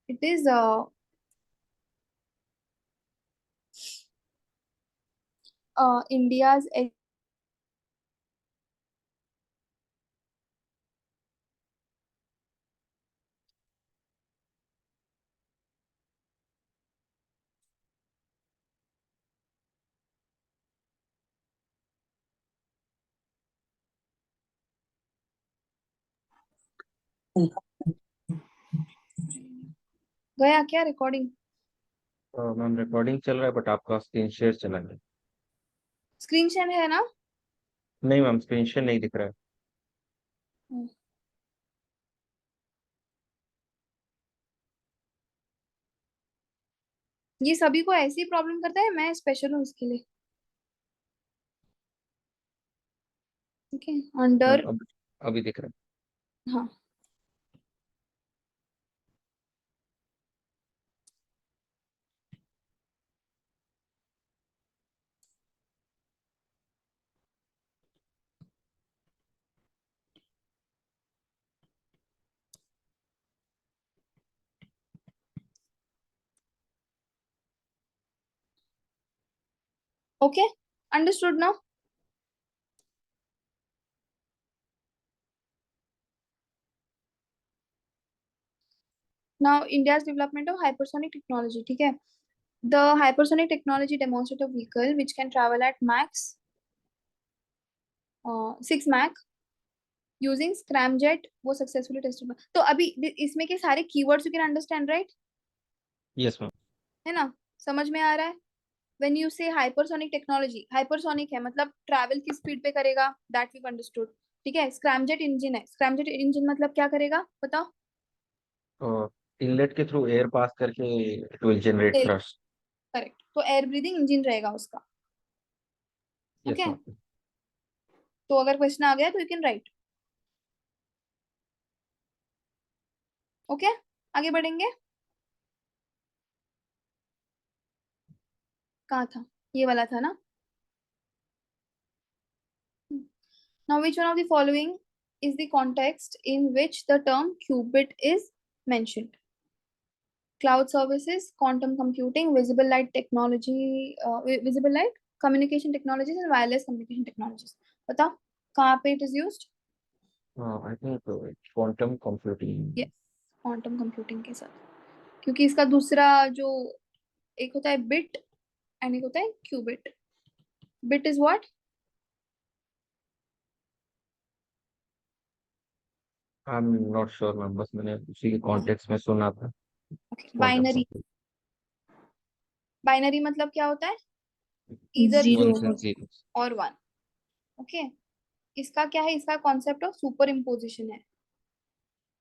इट इज इंडियाज गया क्या रिकॉर्डिंग? मैम रिकॉर्डिंग चल रहा है बट आपका स्क्रीन शेयर चला गया. स्क्रीन शेयर है ना? नहीं मैम, स्क्रीन शेयर नहीं दिख रहा है. ये सभी को ऐसी प्रॉब्लम करता है, मैं स्पेशल हूँ इसके लिए। ओके, अंडर, अब अभी दिख रहा हाँ okay, understood now. Now India's development of hypersonic technology, ठीक है। The hypersonic technology demonstrates a vehicle which can travel at max 6 Mach using scramjet, वो सक्सेसफुली टेस्टेड। तो अभी इसमें के सारे keywords you can understand, right? है। Yes ma'am. है ना, समझ में आ रहा है? When you say hypersonic technology, hypersonic है मतलब ट्रैवल की स्पीड पे करेगा, दैट वी अंडरस्टूड। ठीक है, स्क्रैमजेट इंजन है, स्क्रैमजेट इंजन मतलब क्या करेगा बताओ? इनलेट के थ्रू एयर पास करके it will generate thrust. Correct, तो एयर ब्रीदिंग इंजन रहेगा उसका। Yes okay, ma'am. तो अगर क्वेश्चन आ गया तो यू कैन राइट। ओके, आगे बढ़ेंगे। कहाँ था? ये वाला था ना। Now, which one of the following is the context in which the term qubit is mentioned? Cloud services, quantum computing, visible light technology, visible light communication technologies, and wireless communication technologies. बताओ कहाँ पे it is used? I think quantum computing. Yes, quantum computing के साथ, क्योंकि इसका दूसरा जो एक होता है bit and एक होता है qubit. Bit is what? I am not sure ma'am, बस मैंने उसी के कॉन्टेक्स्ट में सुना था। Okay. Quantum Binary. Computing. Binary मतलब क्या होता है? Either Zero. 1 and 0। or 1. Okay. इसका क्या है? इसका कॉन्सेप्ट ऑफ सुपर इम्पोजिशन है।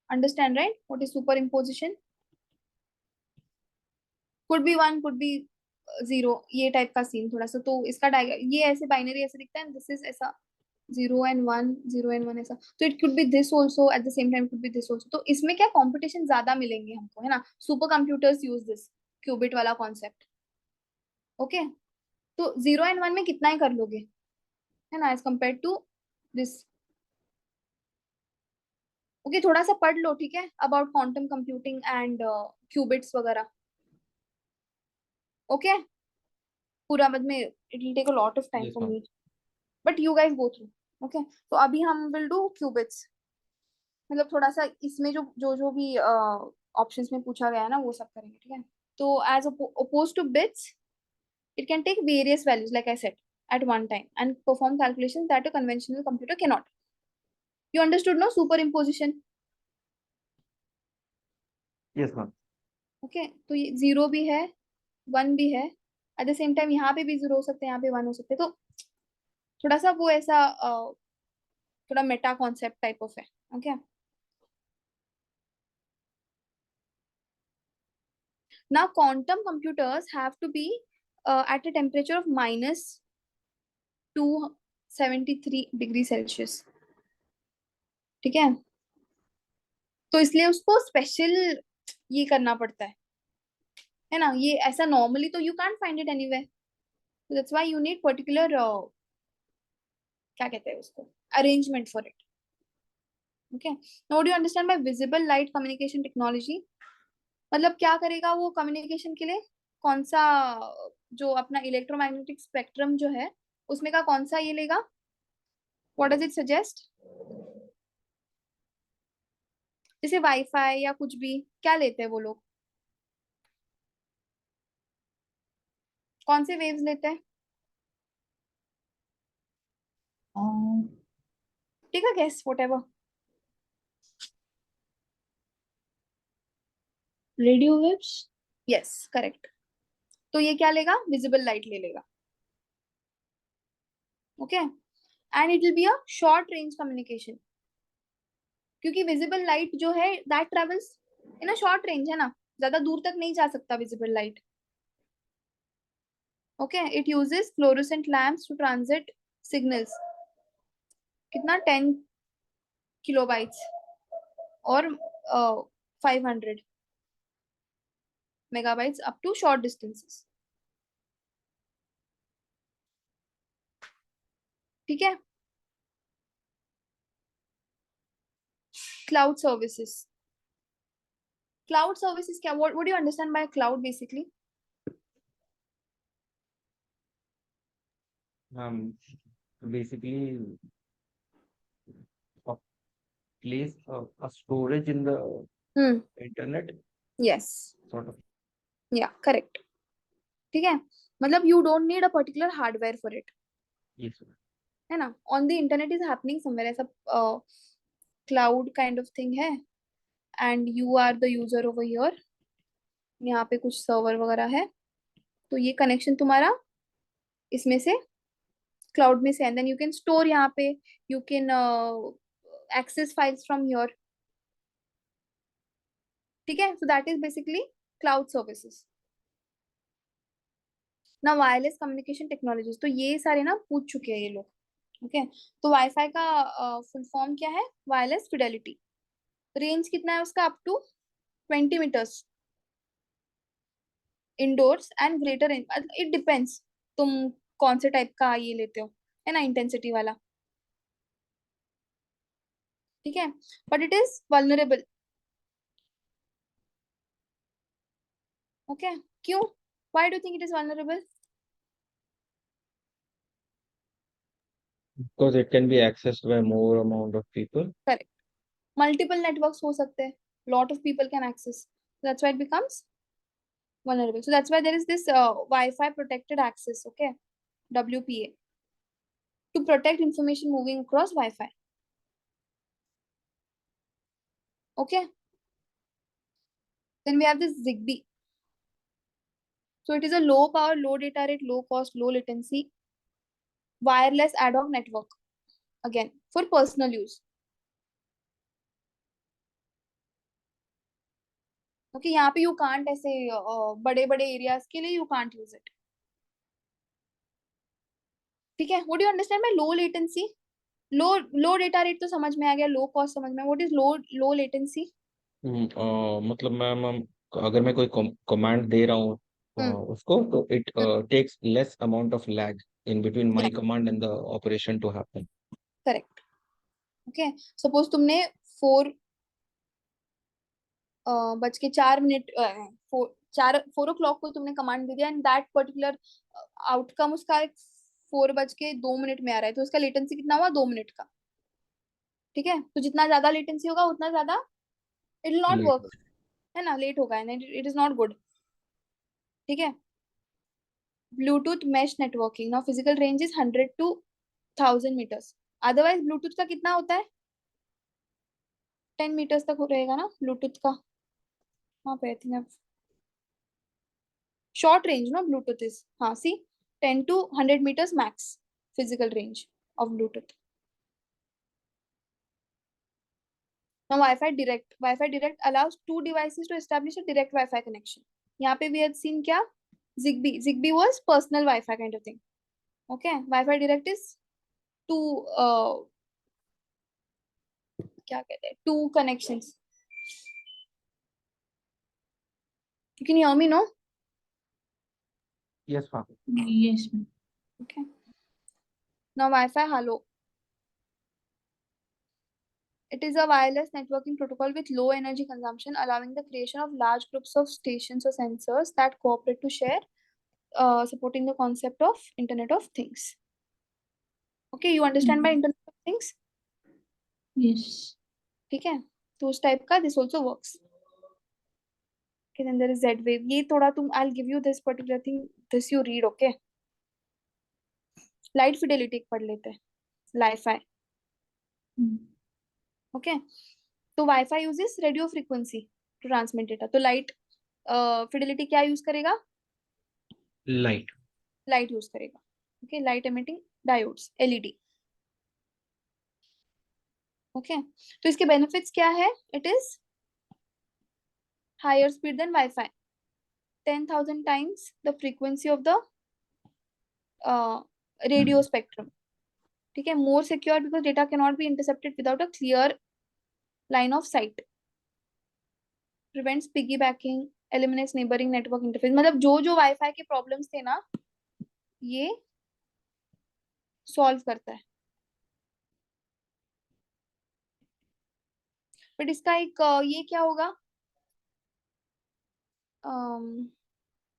Understand right what is super imposition? Could be 1, could be 0, ये टाइप का सीन थोड़ा सा। तो इसका ये ऐसे बाइनरी ऐसे दिखता है, दिस इज ऐसा 0 and 1, 0 and 1 ऐसा। तो it could be this also at the same time, could be this also. तो इसमें क्या कॉम्पिटिशन ज्यादा मिलेंगे हमको, है ना। Super computers use this qubit वाला कॉन्सेप्ट। ओके, तो 0 and 1 में कितना ही कर लोगे, है ना, as compare to this. Okay, थोड़ा सा पढ़ लो, ठीक है, about quantum computing and qubits वगैरह। ओके, पूरा बाद में it will take a lot of time yes for ma'am. Me, but you guys go through. Okay, तो अभी हम विल डू क्यूबिट्स, मतलब थोड़ा सा इसमें जो जो जो भी ऑप्शंस में पूछा गया है ना वो सब करेंगे, ठीक है। तो as opposed to bits, it can take various values like I said at one time and perform calculations that a conventional computer cannot. You understood, no? Superimposition. Yes ma'am. Okay, तो ये 0 भी है, 1 भी है, एट द सेम टाइम यहाँ पे भी 0 हो सकते हैं, यहाँ पे 1 हो सकते हैं। तो थोड़ा सा वो ऐसा थोड़ा मेटा कॉन्सेप्ट टाइप ऑफ है। Okay, now quantum computers have to be at a temperature of minus 273 degree Celsius, ठीक है। तो इसलिए उसको स्पेशल ये करना पड़ता है ना। ये ऐसा नॉर्मली तो you can't find it anywhere, so that's why you need particular क्या कहते हैं उसको, arrangement for it. Okay, now do you understand bye visible light communication technology? मतलब क्या करेगा वो कम्युनिकेशन के लिए? कौन सा जो अपना इलेक्ट्रोमैग्नेटिक स्पेक्ट्रम जो है उसमें का कौन सा ये लेगा? What does it suggest? जैसे वाईफाई या कुछ भी, क्या लेते हैं वो लोग? कौन से वेव्स लेते हैं? ठीक है, guess whatever. Radio waves. Yes, correct. तो ये क्या लेगा? विजिबल लाइट ले लेगा। Okay, and it will be a short range communication, क्योंकि विजिबल लाइट जो है that travels in a short range, है ना, ज्यादा दूर तक नहीं जा सकता visible light. Okay, it uses fluorescent lamps to transit signals. कितना 10 kilobytes और 500 megabytes up to short distances. ठीक है. Cloud services. Cloud services क्या? What do you understand by cloud basically? Basically a place, a storage in the internet, Yes. sort of. Yeah, correct. ठीक है. मतलब you don't need a particular hardware for it. Yes. है ना? On the internet is happening somewhere ऐसा cloud kind of thing है, and you are the user over here. यहाँ पे कुछ सर्वर वगैरह है, तो ये कनेक्शन तुम्हारा इसमें से क्लाउड में से, and then you can store यहाँ पे, you can access files from your. ठीक है. So that is basically cloud services. ना वायरलेस कम्युनिकेशन टेक्नोलॉजीज, तो ये सारे ना पूछ चुके हैं ये लोग. ओके. तो वाईफाई का फुल फॉर्म क्या है? Wireless Fidelity. रेंज कितना है उसका? Up to 20 metres indoors and greater. It depends तुम कौन से टाइप का ये लेते हो, है ना, इंटेंसिटी वाला. ठीक है. But it is vulnerable. Okay. क्यों? Why do think it is vulnerable? Because it can be accessed by more amount of people. Correct. Multiple networks हो सकते हैं, lot of people can access, that's why it becomes vulnerable. So that's why there is this Wi-Fi protected access, okay, WPA, to protect information moving across Wi-Fi. Okay. Then we have this Zigbee. So it is a low power, low data rate, low cost, low latency wireless ad hoc network, again for personal use. Okay, यहाँ पे you can't ऐसे बड़े बड़े areas के लिए you can't use it. ठीक है. What do you understand by low latency? Low data rate तो समझ में आ गया, लो कॉस्ट समझ में. What is low latency? मतलब मैम, अगर मैं कोई कमांड दे रहा हूँ उसको, तो it takes less amount of lag in between my command and the operation to happen. Correct. Okay. Suppose तुमने 4:04 4 o'clock को तुमने कमांड दे दिया, एंड दैट पर्टिकुलर आउटकम उसका 4:02 में आ रहा है, तो उसका लेटेंसी कितना हुआ? 2 मिनट का. ठीक है. तो जितना ज्यादा लेटेंसी होगा उतना ज्यादा इट विल नॉट वर्क, है ना, लेट होगा, and it is not good. ठीक है. Bluetooth mesh networking. Now physical range is 100 to 1000 metres. Otherwise Bluetooth का कितना होता है? 10 मीटर्स तक हो रहेगा ना ब्लूटूथ का. हाँ पे I think short range, no, Bluetooth is, see, 10 to 100 meters max physical range of Bluetooth. Now Wi-Fi direct allows two devices to establish a direct Wi-Fi connection. यहाँ पे we had seen क्या? Zigbee was personal Wi-Fi kind of thing. Okay. Wi-Fi direct is two क्या कहते हैं, two connections. You can hear me, no? Yes, ma'am. Yes, ma'am. Okay. Now Wi-Fi Halo. It is a wireless networking protocol with low energy consumption, allowing the creation of large groups of stations or sensors that cooperate to share, supporting the concept of Internet of Things. Okay, you understand by Internet of Things? Yes. ठीक है. तो उस type का this also works. Okay, then there is Z-Wave. ये थोड़ा तुम, I'll give you this particular thing, this you read, okay? Light fidelity पढ़ लेते हैं. Li-Fi. Okay. तो Wi-Fi uses radio frequency to transmit data. तो light fidelity क्या use करेगा? Light use करेगा. Okay, light emitting diodes, LED. Okay. तो इसके benefits क्या है? It is higher speed than Wi-Fi. 10,000 times the frequency of the radio spectrum, ठीक है. More secure because data can not be intercepted without a clear line of site. Prevents piggy banking, eliminates neighbouring network interface. मतलब जो जो wifi के problems थे ना, ये solve करता है. बट इसका एक ये क्या होगा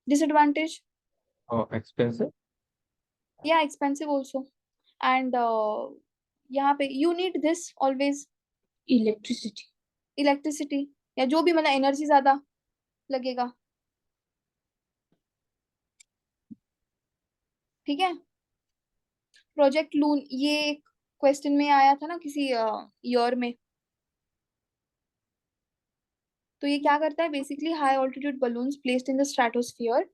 डिसएडवांटेज, Expensive. या एक्सपेंसिव ऑल्सो. एंड यहाँ पे you need this always Electricity. Electricity, या जो भी मतलब एनर्जी ज्यादा लगेगा, ठीक है. प्रोजेक्ट लून, ये क्वेश्चन में आया था ना किसी ईयर में. तो ये क्या करता है basically, high altitude balloons placed in the stratosphere,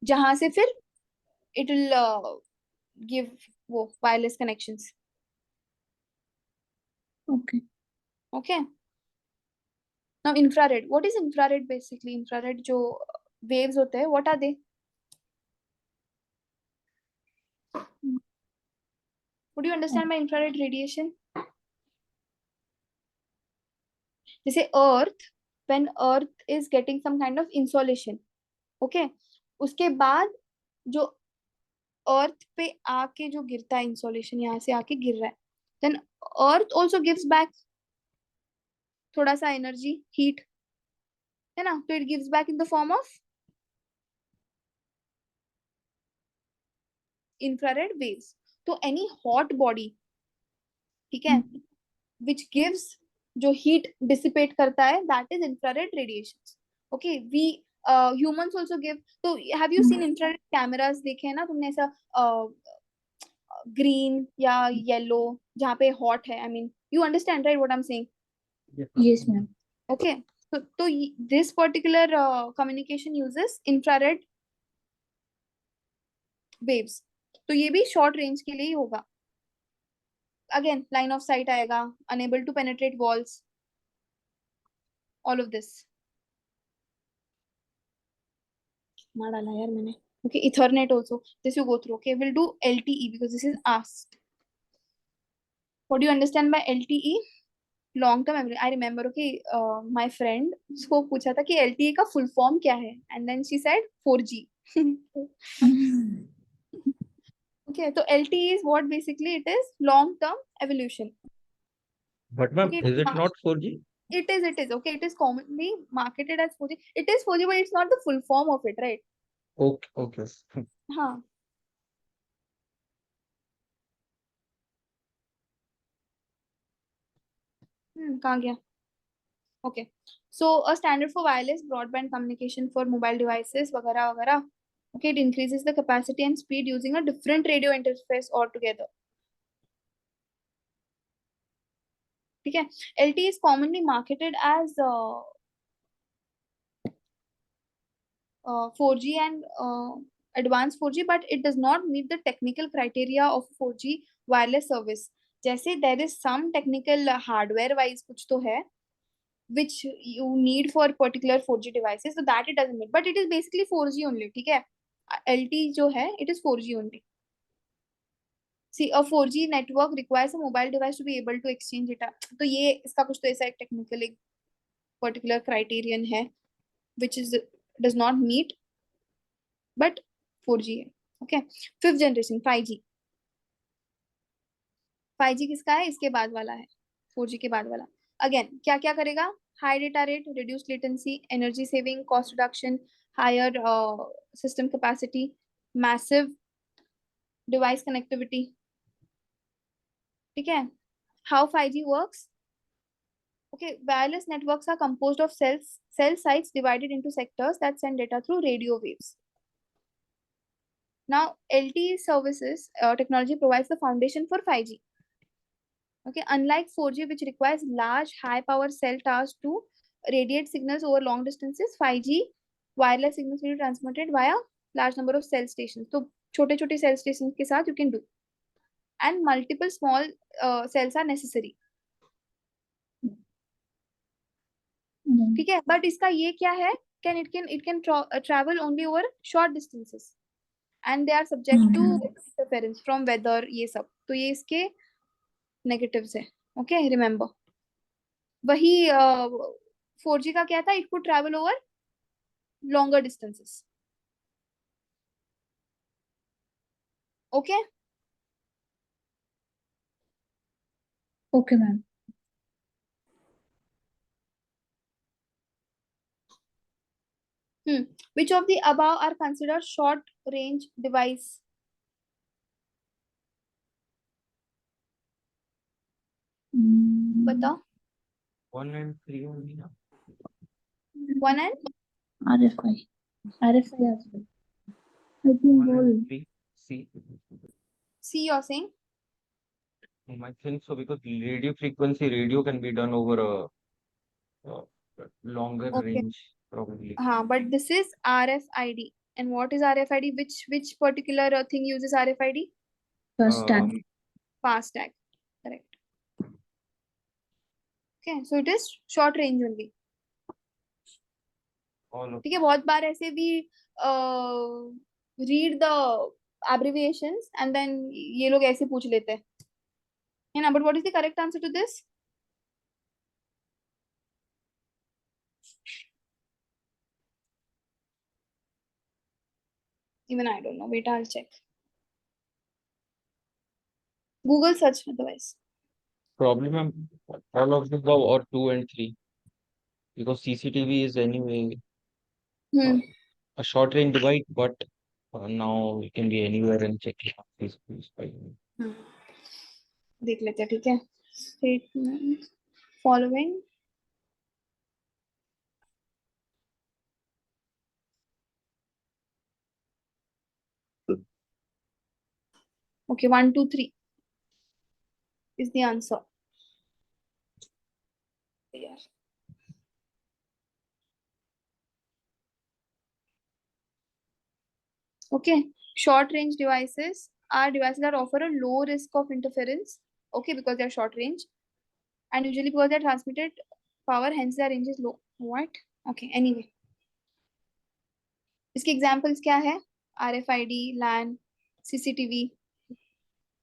जहां से फिर इट विल गिव वो wireless connections. Okay. Okay. Now infrared, what is infrared basically? Infrared जो वेव्स होते हैं, what are they? Would you understand by infrared radiation? जैसे अर्थ, when earth is getting some kind of insolation, okay, उसके बाद जो अर्थ पे आके जो गिरता है इंसोलेशन, यहाँ से आके गिर रहा है, then earth also gives back थोड़ा सा एनर्जी, हीट, है ना. तो it gives back in the form of infrared waves. तो any hot body, ठीक है, which gives, जो हीट डिसिपेट करता है, that is infrared radiations. Okay, we humans also give. तो have you seen infrared cameras देखे हैं ना तुमने, ऐसा ग्रीन या येलो जहाँ पे हॉट है, I mean you understand right what I'm saying? Yes, ma'am. Okay, so this particular communication uses infrared waves. तो ये भी शॉर्ट रेंज के लिए ही होगा. अगेन लाइन ऑफ साइट आएगा, unable to penetrate walls, all of this. मार डाला यार मैंने. Okay, Ethernet also. This you go through. Okay, we'll do LTE because this is asked. What do you understand by LTE? Long term memory. I remember. Okay, my friend उसको पूछा था कि LTE का full form क्या है, and then she said 4G. Okay, so LTE is what basically it is, long term evolution. But ma'am, Okay, is it not 4G? it is. It is. Okay, it is commonly marketed as 4G. It is 4G, but it's not the full form of it, right? Okay, okay. हाँ. कहाँ गया? Okay, so a standard for wireless broadband communication for mobile devices वगैरह वगैरह. Okay, it increases the capacity and speed using a different radio interface altogether. ठीक है. LTE is commonly marketed as 4G and advanced 4G, but it does not meet the technical criteria of 4G wireless service. जैसे there is some technical hardware wise कुछ तो है which you need for particular 4G devices, so that it doesn't meet, but it is basically 4G only. ठीक है. LTE जो है, it is 4G only. See, a 4G network requires a mobile device to be able to exchange data. तो ये इसका कुछ तो ऐसा technical एक particular criterion है which is does not meet, but 4G है. Okay, fifth generation 5G. 5G किसका है? इसके बाद वाला है, 4G के बाद वाला. अगेन क्या क्या करेगा? High data rate, reduce latency, energy saving, cost reduction, higher system capacity, massive device connectivity. ठीक है. How 5G works? Okay, wireless networks are composed of cell sites divided into sectors that send data through radio waves. Now LTE services technology provides the foundation for 5G. Okay, unlike 4G, which requires large high power cell towers to radiate signals over long distances, 5G wireless signals will be transmitted via large number of cell stations. So छोटे छोटे cell stations के साथ you can do, and multiple small cells are necessary. ठीक है. but इसका ये क्या है, it can travel only over short distances. and they are subject to interference from weather, ये सब तो ये इसके negatives है. Okay, remember. वही 4G का क्या था? It could travel over longer distances. Okay. Okay, ma'am. Which of the above are considered short range device? बताओ. 1 and 3 only. 1 and RFI. RFI as well. I think 1 all. and 3. C. C you're saying? I think so because radio can be done over a longer Okay. range probably. But this is RFID. And what is RFID? Which particular thing uses RFID? First tag. Fast tag. Correct. Okay, so it is short range only. All of ठीक है, बहुत बार ऐसे भी read the abbreviations and then ये लोग ऐसे पूछ लेते हैं, है ना? But what is the correct answer to this? Even I don't know. Wait, I'll check. Google search otherwise. probably ma'am, all of the above or 2 and 3 because CCTV is anyway a short range device, but now it can be anywhere and check these देख लेते हैं, ठीक है? Statement following. Okay, 1, 2, 3 is the answer. Yeah. Okay, short range devices are devices that offer a low risk of interference. Okay, because they are short range, and usually because they are transmitted power, hence their range is low. What? Okay, anyway. इसके examples क्या है? RFID, LAN, CCTV,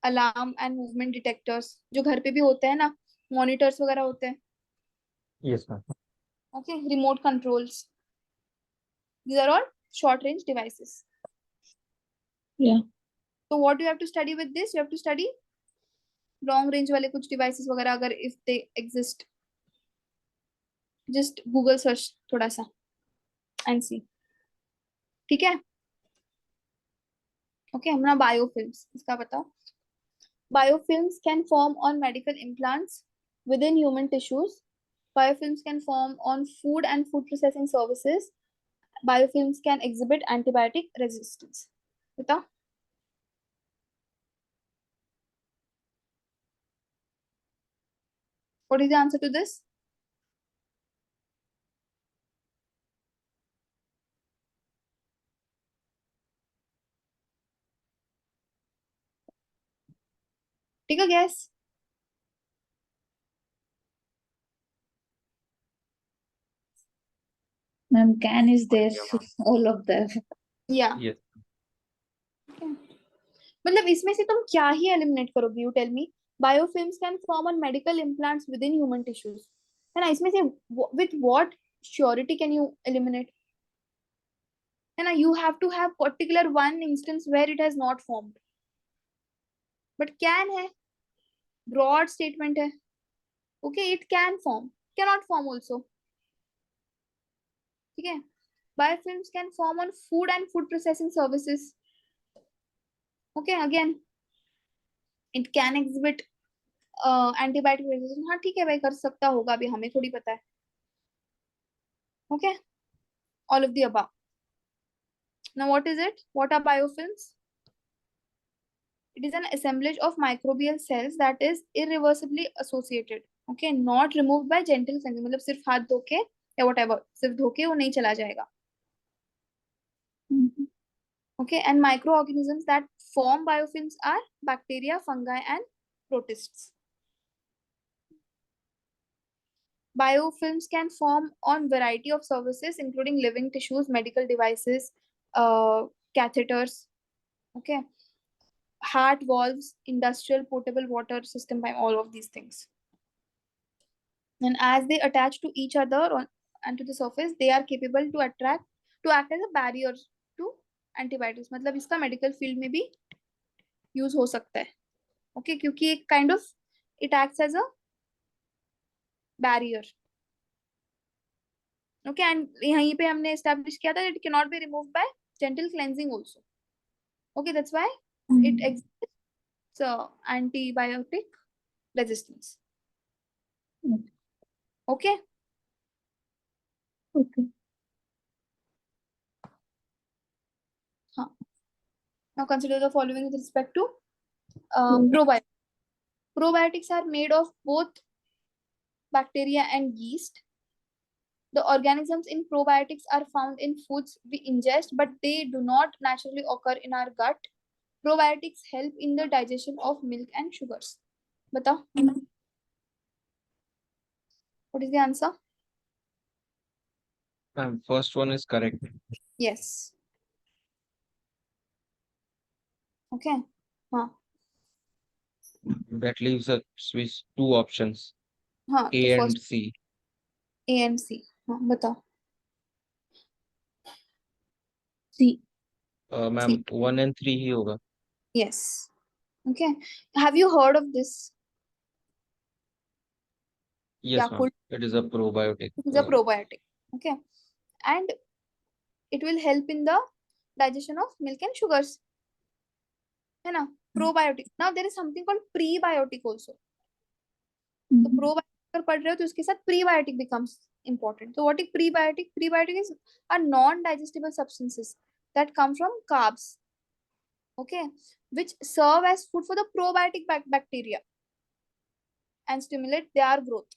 alarm and movement detectors, जो घर पे भी होते हैं ना, monitors वगैरह होते हैं. Yes ma'am. Okay, remote controls. These are all short range devices. Yeah. So what do you have to study with this? You have to study long range वाले कुछ devices वगैरह अगर if they exist. Just Google search थोड़ा सा and see. ठीक है? Okay, हमारा biofilms इसका बताओ. Biofilms can form on medical implants within human tissues. Biofilms can form on food and food processing services. Biofilms can exhibit antibiotic resistance. बताओ. What is the answer to this? Take a guess. Ma'am, can is there, all of them. Yeah. Yes. Okay. मतलब इसमें से तुम क्या ही eliminate करोगे? You tell me. Biofilms can form on medical implants within human tissues. है ना? इसमें से with what surety can you eliminate? है ना? You have to have particular one instance where it has not formed. But can है. Broad statement है. Okay, it can form. Cannot form also. ठीक है? Biofilms can form on food and food processing services. Okay, again, it can exhibit antibiotic resistance. हाँ ठीक है भाई, कर सकता होगा, अभी हमें थोड़ी पता है. Okay, all of the above. Now what is it? What are biofilms? It is an assemblage of microbial cells that is irreversibly associated. Okay, not removed by gentle cleansing. मतलब सिर्फ हाथ धो के या whatever, सिर्फ धो के वो नहीं चला जाएगा. Okay, and microorganisms that form biofilms are bacteria, fungi, and protists. Biofilms can form on variety of surfaces, including living tissues, medical devices, catheters. Okay, heart valves, industrial potable water system pipe, all of these things. And as they attach to each other and to the surface, they are capable to act as a barrier to antibiotics. मतलब इसका medical field में भी use हो सकता है. Okay, क्योंकि एक kind of it acts as a barrier. Okay, and यहीं पे हमने establish किया था that it cannot be removed by gentle cleansing also. Okay, that's why it exists antibiotic resistance. Okay. Okay. Now consider the following with respect to probiotics. Probiotics are made of both bacteria and yeast. The organisms in probiotics are found in foods we ingest, but they do not naturally occur in our gut. Probiotics help in the digestion of milk and sugars. Batao. What is the answer? First one is correct. Yes. Okay. That leaves us with two options, हाँ, A तो and first C. A and C. हाँ, बताओ. C. Ma'am, 1 and 3 ही होगा. Yes. Okay. Have you heard of this? Yes, ma'am. Yakult. It is a probiotic. It is a probiotic. Okay. And it will help in the digestion of milk and sugars. है ना? Probiotic. Now there is something called prebiotic also. तो probiotic अगर पढ़ रहे हो तो उसके साथ prebiotic becomes important. So what is prebiotic? Prebiotic is a non-digestible substances that come from carbs. Okay, which serve as food for the probiotic bacteria and stimulate their growth.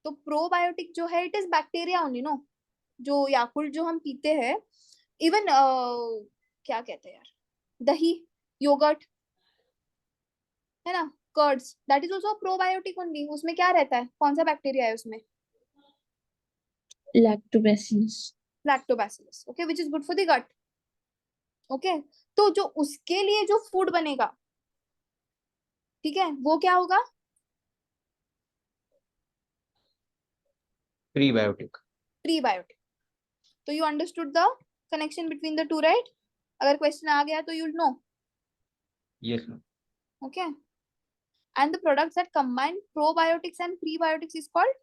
तो probiotic जो है it is bacteria only no. जो Yakult जो हम पीते हैं, even क्या कहते हैं यार, दही, योगर्ट, है ना, curds, that is also probiotic only. उसमें क्या रहता है, कौन सा बैक्टीरिया है उसमें? Lactobacillus. Lactobacillus. Okay, which is good for the gut. Okay, तो जो उसके लिए जो फूड बनेगा, ठीक है, वो क्या होगा? Prebiotic. प्रीबायोटिक. तो you understood the connection between the two, right? अगर क्वेश्चन आ गया तो you no. Yes, ma'am. Okay, and the products that combine probiotics and prebiotics is called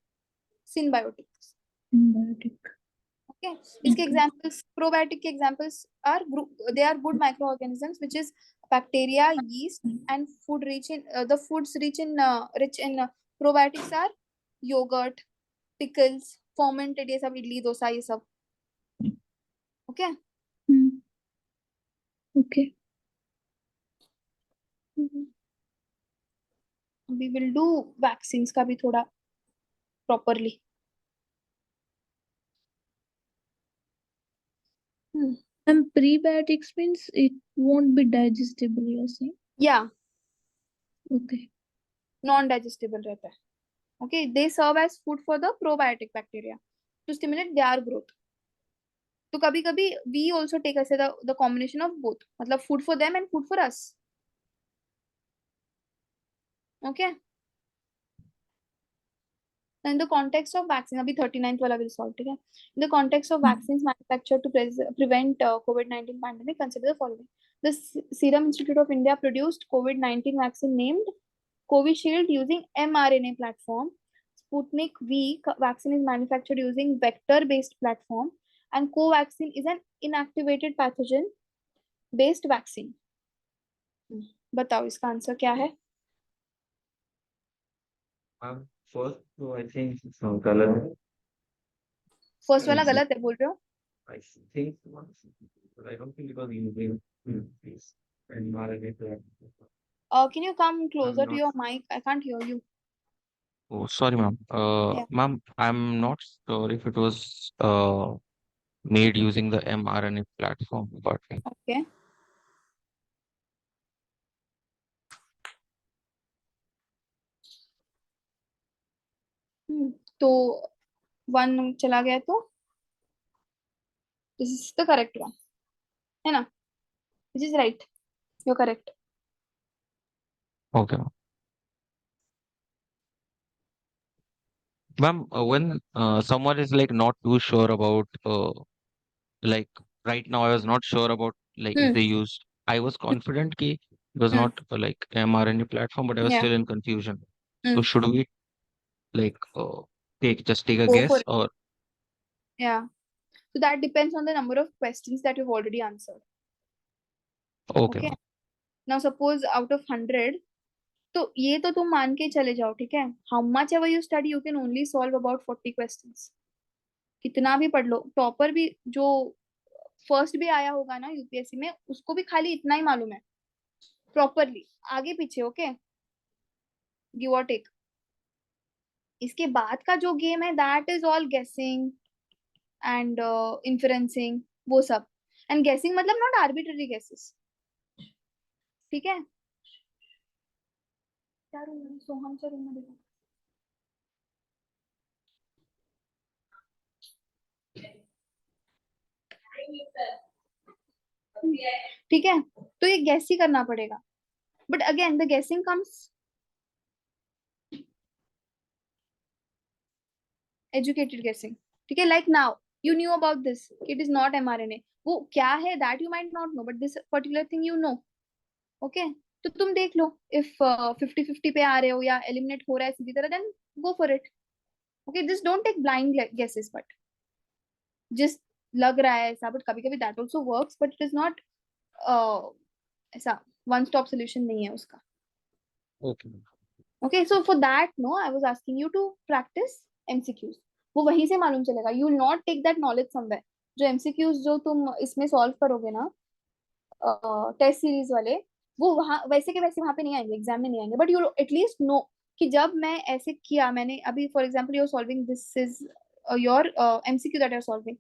symbiotics. Symbiotic. Okay, इसके examples, probiotic के examples are they are good microorganisms which is bacteria, yeast, and food rich in the foods rich in probiotics are yogurt, pickles, fermented, ये सब, इडली डोसा, ये सब. Okay. Okay. We will do vaccines का भी थोड़ा properly. And prebiotics means it won't be digestible, you're saying? Yeah, Okay. non-digestible रहता है. Okay, they serve as food for the probiotic bacteria to stimulate their growth. तो कभी कभी we also take as the combination of both, मतलब food for them and food for us. Okay. In the context of vaccine, अभी 39th वाला will solve, ठीक है? In the context of vaccines manufactured to prevent COVID-19 pandemic, consider the following. The Serum Institute of India produced COVID-19 vaccine named Covishield using mRNA platform. Sputnik V vaccine is manufactured using vector-based platform, and Covaxin is an inactivated pathogen-based vaccine. बताओ इसका answer क्या है? First, so I think color. First वाला गलत है बोल रहे हो? I think, but I don't think it was using this environment. Can you come closer I'm to not. your mic? I can't hear you. Oh, sorry, ma'am. Yeah. Ma'am, I'm not sure if it was made using the mRNA platform, but Okay. तो 1 चला गया तो this is the correct one, है ना? which is right. You're correct. Okay. Ma'am, when someone is like not too sure about like right now I was not sure about like if Hmm. they used, I was confident ki it was Hmm. not like mRNA platform, but I was Yeah. still in confusion. Hmm. So should we like take a Go for guess it. or Yeah. So that depends on the number of questions that you've already answered. okay Okay. ma'am. Now suppose out of 100, तो ये तो तुम मान के चले जाओ, ठीक है? How much ever you study, you can only solve about 40 questions. कितना भी पढ़ लो, टॉपर भी जो फर्स्ट भी आया होगा ना यूपीएससी में, उसको भी खाली इतना ही मालूम है प्रॉपरली, आगे पीछे, ओके, गिव और टेक. इसके बाद का जो गेम है that is all guessing and inferencing, वो सब. एंड गेसिंग मतलब नॉट आर्बिट्ररी गेसेस, ठीक है? क्या रूम में, सोहम से रूम में देखो. ठीक है, तो ये गैस ही करना पड़ेगा. बट अगेन द गेसिंग कम्स एजुकेटेड गेसिंग, ठीक है? Like now you knew about this, it is not mRNA. वो क्या है that you might not know, but this particular thing you know. Okay, तो तुम देख लो इफ 50-50 पे आ रहे हो या एलिमिनेट हो रहा है सीधी तरह, then go for it. Okay, just don't take blind guesses, but just लग रहा है ऐसा, बट कभी कभी that also works, but it is not ऐसा वन स्टॉप सोल्यूशन नहीं है उसका. Okay. Okay, so for that no I was asking you to practice MCQs. वो वहीं से मालूम चलेगा. You will not take that knowledge somewhere. जो एमसीक्यूज जो तुम इसमें सॉल्व करोगे ना, टेस्ट सीरीज वाले, वो वहां वैसे के वैसे वहां पे नहीं आएंगे, एग्जाम में नहीं आएंगे, बट यू एटलीस्ट नो कि जब मैं ऐसे किया, मैंने अभी for example you're solving this is your MCQ that are solving,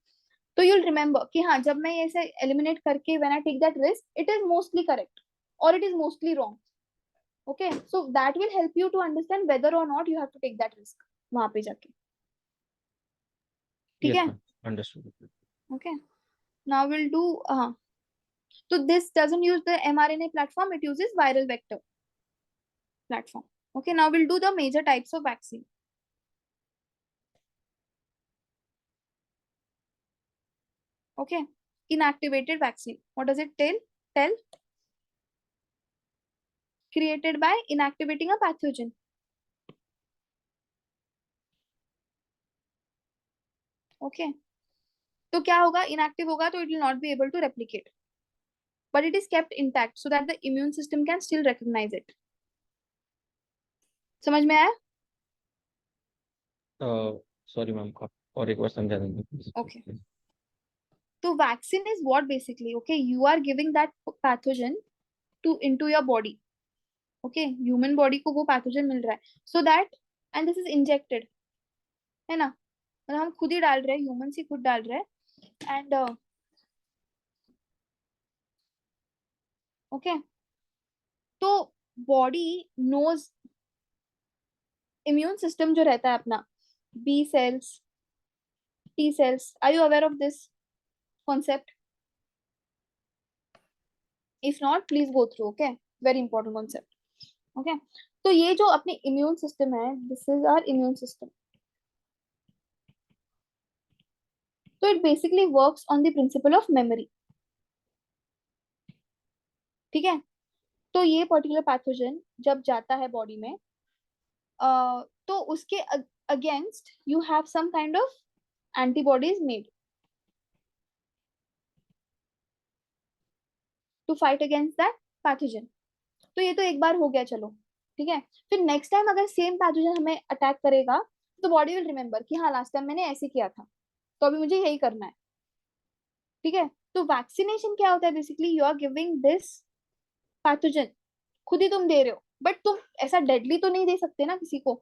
तो यूल रिमेम्बर कि हाँ, जब मैं ऐसे एलिमिनेट करके when I take that risk, it is mostly correct और it is mostly wrong. Okay, so that will help you to understand whether और not you have to take that risk वहां पे जाके. ठीक Yes है? ma'am, understood. Okay, now will do. हाँ, so this doesn't use the mRNA platform, it uses viral vector platform. Okay, now we'll do the major types of vaccine. Okay, inactivated vaccine, what does it tell? Created by inactivating a pathogen. Okay, तो क्या होगा? inactive होगा तो it will not be able to replicate, but it is kept intact so that the immune system can still recognize it. समझ में आया? Sorry ma'am, आप और एक बार समझा देंगे please. Okay, so vaccine is what basically, okay, you are giving that pathogen to into your body. Okay, human body को वो पैथोजन मिल रहा है, so that, and this is injected, है ना? मतलब हम खुद ही डाल रहे हैं, ह्यूमन ही खुद डाल रहे हैं. एंड ओके, तो बॉडी नोज, इम्यून सिस्टम जो रहता है अपना, B cells, T cells, are you aware of this concept? If not please go through. Okay, very important concept. Okay, तो ये जो अपनी इम्यून सिस्टम है, this is our immune system. तो it basically works on the principle of memory. ठीक है, तो ये पर्टिकुलर पैथोजन जब जाता है बॉडी में, तो उसके against you have some kind of antibodies made to fight against that pathogen. तो ये तो एक बार हो गया, चलो ठीक है. फिर नेक्स्ट टाइम अगर सेम पैथोजन हमें अटैक करेगा, तो बॉडी विल रिमेम्बर कि हाँ, लास्ट टाइम मैंने ऐसे किया था, तो अभी मुझे यही करना है. ठीक है, तो वैक्सीनेशन क्या होता है? Basically you are giving this pathogen, खुद ही तुम दे रहे हो, बट तुम ऐसा डेडली तो नहीं दे सकते ना किसी को.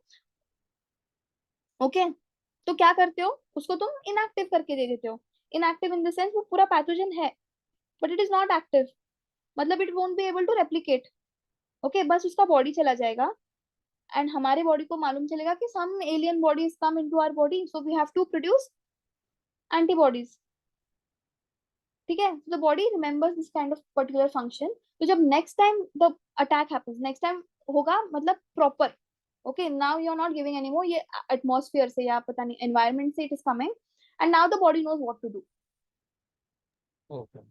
ओके, तो क्या करते हो? उसको तुम इनएक्टिव करके दे देते हो. इनएक्टिव इन द सेंस वो पूरा पैथोजन है, but it is not active, मतलब it won't be able to replicate. Okay, बस उसका बॉडी चला जाएगा, एंड हमारे बॉडी को मालूम चलेगा कि some alien body is come into our body, so we have to produce antibodies. ठीक है, the body remembers this kind of particular function. तो जब next time the attack happens, next time होगा मतलब proper, okay now you are not giving anymore, ये atmosphere से या पता नहीं एनवायरनमेंट से it is coming, and now the body knows what to do. Okay.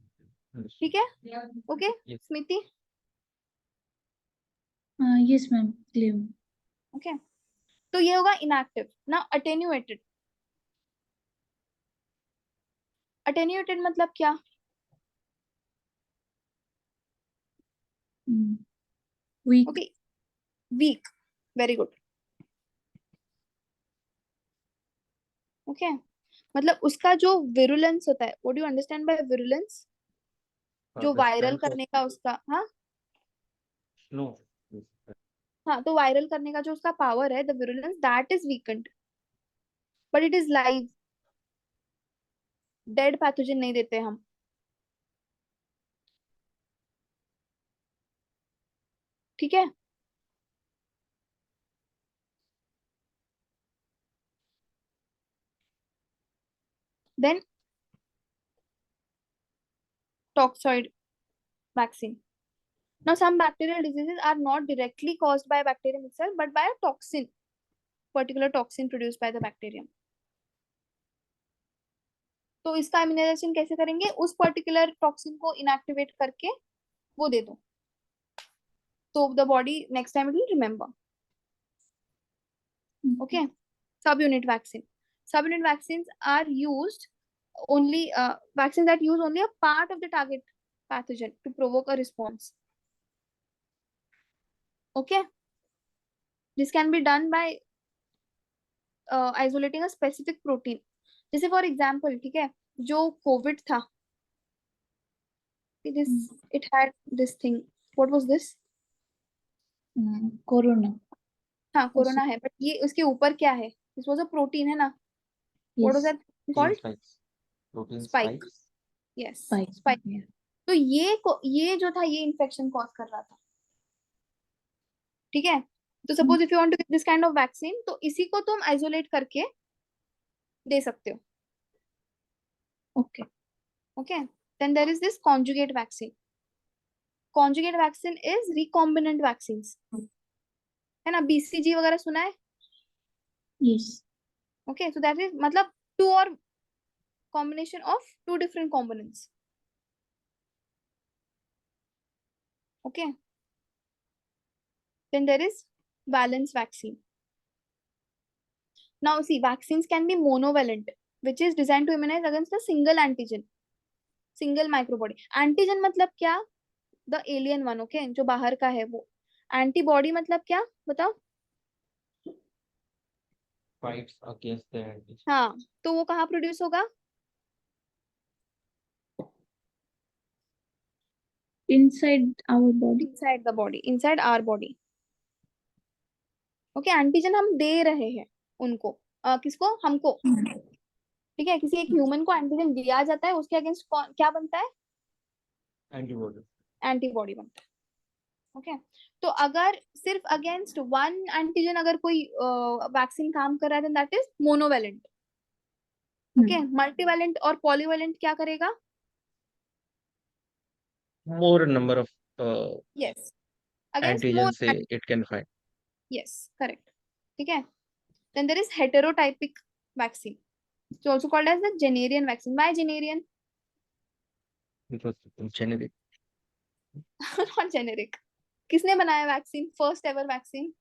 ठीक Understood. है, ओके Yes. स्मृति. Yes, ma'am. Clear. ओके, तो ये होगा इनएक्टिव. Now attenuated. अटेन्यूएटेड मतलब क्या? Weak. Okay, weak. Very good. Okay, मतलब उसका जो विरुलेंस होता है, what do you understand by virulence? जो The वायरल strength of करने का उसका, हाँ no. हाँ, तो वायरल करने का जो उसका पावर है, the virulence, that is weakened, but it is live. Dead pathogen नहीं देते हम. ठीक है, then toxoid vaccine. Now, some bacterial diseases are not directly caused by bacterium itself, but by a toxin, particular toxin produced by the bacterium. तो इसका immunisation कैसे करेंगे? उस पर्टिकुलर टॉक्सिन को इनएक्टिवेट करके वो दे दो, तो the body next time it will remember. Okay, subunit vaccine. Subunit vaccines are used only, vaccines that use only a part of the target pathogen to provoke a response. Okay, this can be done by isolating a specific protein. जैसे for example, ठीक है, जो Covid था, this it had this thing, what was this? Corona. हाँ corona है, but ये उसके ऊपर क्या है? this was a protein है ना, what was Yes. that Protein called? spikes. Protein Spike. spikes. Yes, Spike. spike. Yeah. तो ये जो था, ये इन्फेक्शन कॉज कर रहा था. ठीक है, तो suppose if you want to give this kind of vaccine, तो इसी को तुम आइसोलेट करके दे सकते हो. Okay. Okay, then there is this conjugate vaccine. Conjugate vaccine is recombinant vaccine, है ना, बीसीजी वगैरह सुना है? Yes. Okay, so that is मतलब टू और combination of two different components. Okay, then there is valence vaccine. Now see, vaccines can be monovalent, which is designed to immunize against a single antigen, single microbody. Antigen मतलब क्या? The alien one, okay, जो बाहर का है वो. Antibody मतलब क्या, बताओ? Fights against the antigen. हाँ, तो वो कहाँ प्रोड्यूस होगा? Inside our body. Inside the body, inside our body. Okay, antigen हम दे रहे हैं उनको, किसको? हमको. ठीक है, किसी एक ह्यूमन को एंटीजन दिया जाता है, उसके अगेंस्ट क्या बनता है? Antibody. एंटीबॉडी बनता है. ओके, तो अगर सिर्फ अगेंस्ट वन एंटीजन अगर कोई वैक्सीन काम कर रहा है, that is monovalent. Okay, multivalent और पॉलीवेलेंट क्या करेगा? More number of yes, against more. antigens say it can fight. Yes, correct. ठीक है, then there is heterotypic vaccine, it's also called as the Jennerian vaccine. Why Jennerian? Because generic. Not generic. किसने बनाया vaccine, first ever vaccine?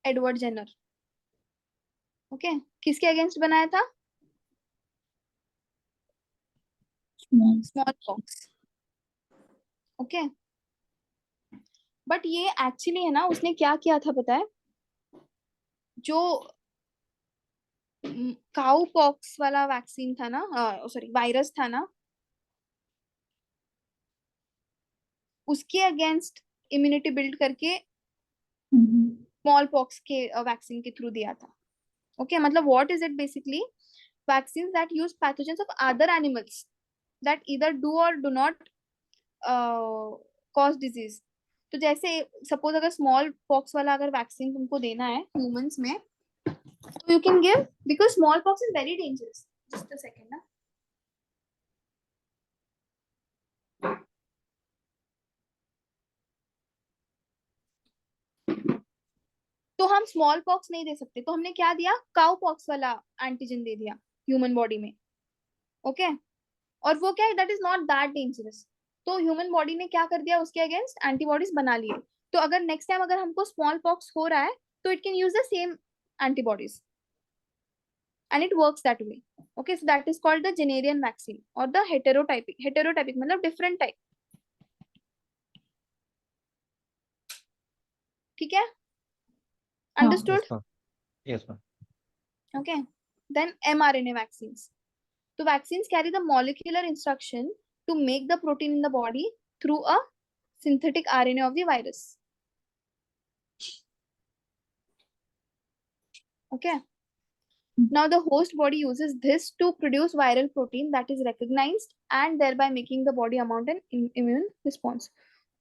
Edward Jenner. Okay, किसके against बनाया था? Small. Smallpox. Okay, but ये actually है ना, उसने क्या किया था पता है? जो काउ पॉक्स वाला वैक्सीन था ना, सॉरी वायरस था ना, उसके अगेंस्ट इम्यूनिटी बिल्ड करके स्मॉल पॉक्स के वैक्सीन के थ्रू दिया था. ओके, मतलब what is it basically? Vaccine that use pathogens of other animals that either do और डू नॉट कॉज डिजीज. तो जैसे सपोज अगर स्मॉल पॉक्स वाला अगर वैक्सीन तुमको देना है ह्यूमंस में, So you can give, because smallpox is very dangerous. Just a second, na? तो हम स्मॉल पॉक्स नहीं दे सकते, तो हमने क्या दिया, काउ पॉक्स वाला एंटीजन दे दिया ह्यूमन बॉडी में. ओके, और वो क्या है, that is not that dangerous. तो ह्यूमन बॉडी ने क्या कर दिया, उसके अगेंस्ट एंटीबॉडीज बना लिए. तो अगर नेक्स्ट टाइम अगर हमको स्मॉल पॉक्स हो रहा है, तो it can use the same antibodies and it works that way. Okay, so that is called the generian vaccine or the heterotypic मतलब different type. ठीक है, understood? Yes, ma'am. Yes, ma'am. Okay, then mRNA vaccines. So vaccines carry the molecular instruction to make the protein in the body through a synthetic RNA of the virus. Okay, now the host body uses this to produce viral protein that is recognized and thereby making the body mount an immune response.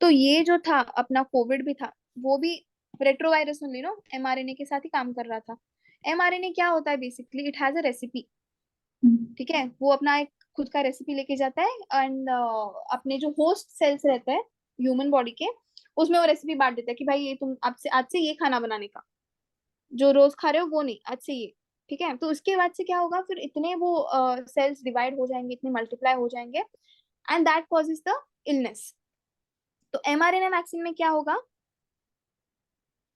तो ये जो था अपना Covid भी था, वो भी retrovirus only no, mRNA के साथ ही काम कर रहा था. एमआरएनए क्या होता है, basically it has a recipe. ठीक है, वो अपना एक खुद का रेसिपी लेके जाता है एंड अपने जो होस्ट सेल्स रहते हैं ह्यूमन बॉडी के, उसमें वो रेसिपी बांट देता है कि भाई ये तुम आज से ये खाना बनाने का, जो रोज खा रहे हो वो नहीं, आज से ये. ठीक है, तो उसके बाद से क्या होगा, फिर इतने वो सेल्स डिवाइड हो जाएंगे, इतने मल्टीप्लाई हो जाएंगे and that causes the illness. तो एमआरएनए वैक्सीन में क्या होगा,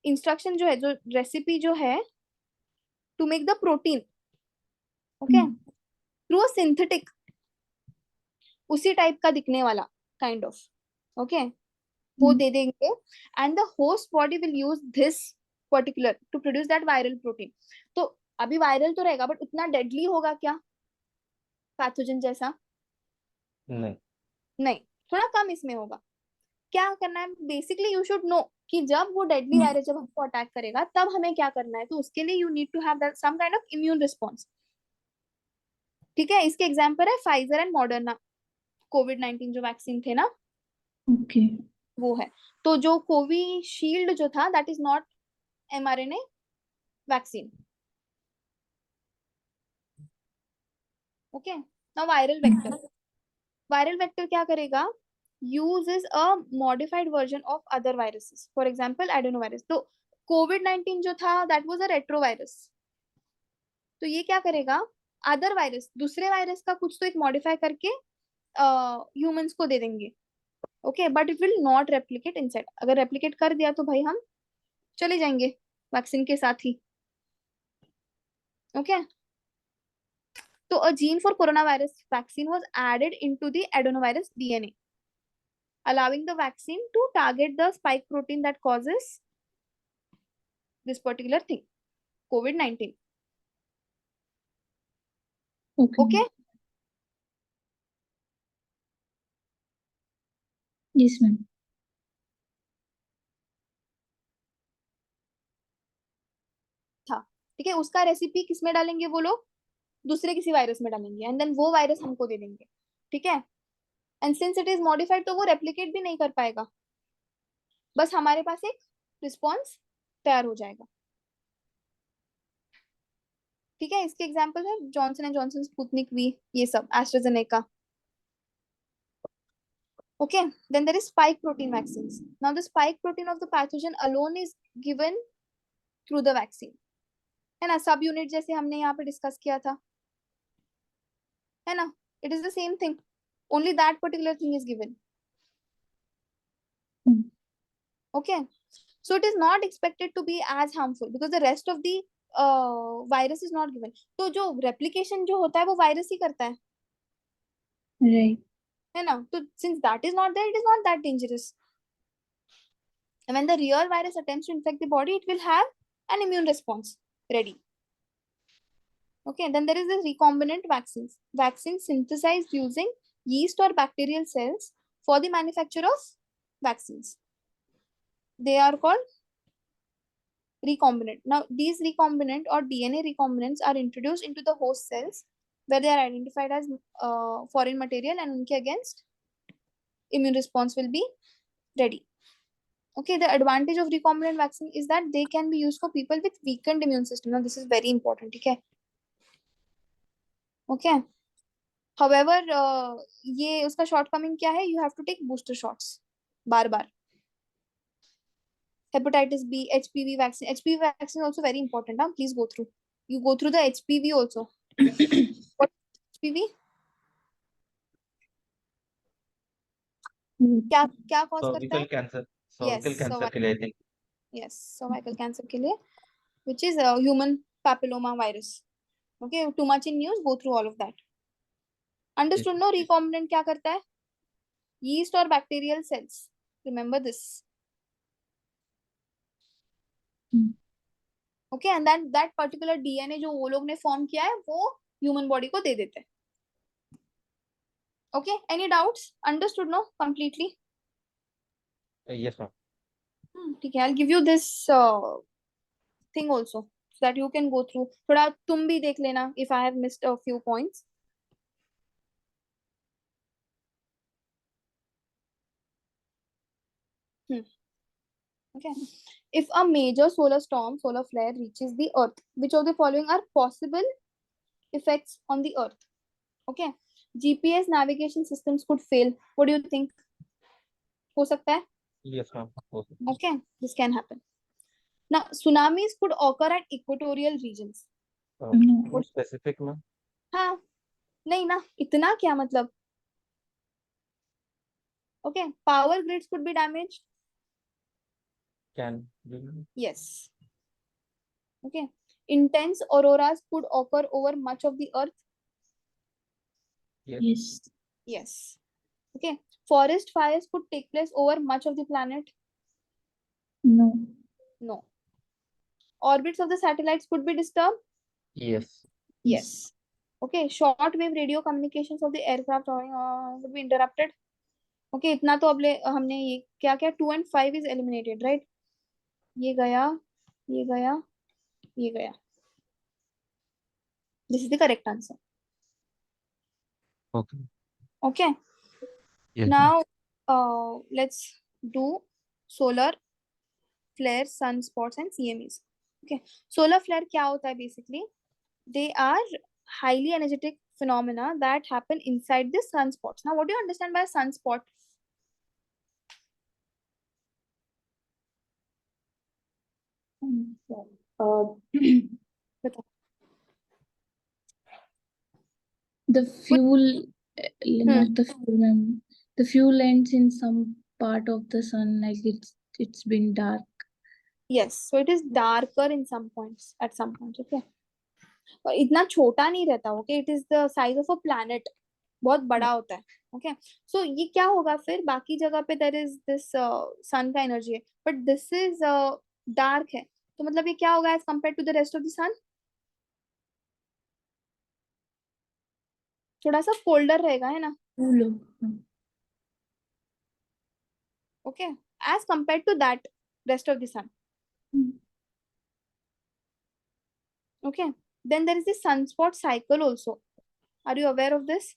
इंस्ट्रक्शन जो है, जो रेसिपी जो है, to make the protein, okay, through a synthetic, उसी टाइप का दिखने वाला काइंड ऑफ, ओके, वो दे देंगे and the host body will use this particular to produce that viral protein. तो अभी वायरल तो रहेगा, बट उतना डेडली होगा क्या पैथोजन जैसा? नहीं. नहीं, थोड़ा कम इसमें होगा. क्या करना है, बेसिकली यू शुड नो कि जब वो डेडली वायरस जब हमको अटैक करेगा, तब हमें क्या करना है. तो उसके लिए you need to have that some kind of immune response. ठीक है, इसके एग्जाम्पल है फाइजर एंड मॉडर्ना, कोविड-19 जो वैक्सीन थे ना, ओके. वो है. तो जो कोविशील्ड जो था, that is not mRNA vaccine. Okay, now viral vector क्या करेगा, uses a modified version of other viruses, for example adenovirus. तो कोविड-19 जो था, that was a retrovirus. तो ये क्या करेगा, अदर वायरस, दूसरे वायरस का कुछ तो एक मॉडिफाई करके ह्यूमंस को दे देंगे. Okay, but it will not replicate inside. अगर रेप्लिकेट कर दिया तो भाई हम चले जाएंगे वैक्सीन के साथ ही. ओके, तो a gene for coronavirus vaccine was added into the adenovirus DNA, allowing the vaccine to target the spike protein that causes this particular thing, COVID-19. Okay? Yes, ma'am. था. ठीक है, उसका रेसिपी किसमें डालेंगे वो लोग, दूसरे किसी वायरस में डालेंगे एंड देन वो वायरस हमको दे देंगे. ठीक है, and since it is modified, तो वो रेप्लिकेट भी नहीं कर पाएगा, बस हमारे पास एक रिस्पॉन्स तैयार हो जाएगा. ठीक है, इसके एग्जाम्पल है Johnson and Johnson, Sputnik V, ये सब, AstraZeneca. Okay, then there is spike protein vaccines. Now the spike protein of the pathogen alone is given through the vaccine, है ना. सब यूनिट जैसे हमने यहाँ पे डिस्कस किया था, है ना, it is the same thing, only that particular thing is given. Okay, so it is not expected to be as harmful because the rest of the virus is not given. तो जो replication जो होता है वो virus ही करता है, Right. है ना. तो since that is not there, it is not that dangerous. And when the real virus attempts to infect the body, it will have an immune response ready. Okay, then there is the recombinant vaccines. Vaccines synthesized using yeast or bacterial cells for the manufacture of vaccines. They are called recombinant. Now, these recombinant or DNA recombinants are introduced into the host cells where they are identified as foreign material and unke against immune response will be ready. Okay, the advantage of recombinant vaccine is that they can be used for people with weakened immune system. Now, this is very important. Okay. Okay. However, ये उसका shortcoming क्या है? You have to take booster shots bar bar. Hepatitis B, HPV vaccine. HPV vaccine also very important. Huh? Please go through. You go through the HPV also. What HPV? क्या क्या cause करता Cervical है? cancer. Yes, Cervical cancer के लिए I think. yes, cervical cancer के लिए, which is a human papilloma virus. Okay, too much in news. Go through all of that. Understood? No, recombinant क्या करता है? Yeast or bacterial cells. Remember this. Okay, and then that particular DNA जो वो लोग ने form किया है, वो human body को दे देते हैं. Okay, any doubts? Understood? No, completely. Yes, ma'am. ठीक है, I'll give you this thing also so that you can go through. थोड़ा तुम भी देख लेना if I have missed a few points. Okay. If a major solar storm, solar flare reaches the Earth, which of the following are possible effects on the Earth? Okay. GPS navigation systems could fail. What do you think? हो सकता है? Yes, ma'am. Okay, this can happen. Now, tsunamis could occur at equatorial regions. More specific, ma'am. हाँ, नहीं ना, इतना क्या मतलब? Okay, power grids could be damaged. Can be. Yes. Okay. Intense auroras could occur over much of the Earth. Yes. Yes. Okay. Forest fires could take place over much of the planet. No. No. Orbits of the satellites could be disturbed. Yes. Yes. Okay. Shortwave radio communications of the aircraft could be interrupted. Okay. इतना तो अब हमने ये क्या क्या 2 and 5 is eliminated, right? ये गया, ये गया, ये गया. This is the correct answer. Okay. Okay. Yes. Now, let's do solar flare, sunspots, and CMEs. Okay. Solar flare क्या होता है basically? They are highly energetic phenomena that happen inside the sunspots. Now, what do you understand by a sunspot? बताओ. The fuel, not the fuel, ma'am. The fuel ends in some part of the sun, like it's been dark. Yes, so it is darker in some points, at some points. Okay. और इतना छोटा नहीं रहता. Okay, it is the size of a planet. बहुत बड़ा होता है. Okay, so ये क्या होगा फिर? बाकी जगह पे there is this sun का energy है, but this is dark है. तो मतलब ये क्या होगा as compared to the rest of the sun? थोड़ा सा colder रहेगा, है ना? Cooler. Okay, as compared to that rest of the sun. Okay, then there is the sunspot cycle also. Are you aware of this?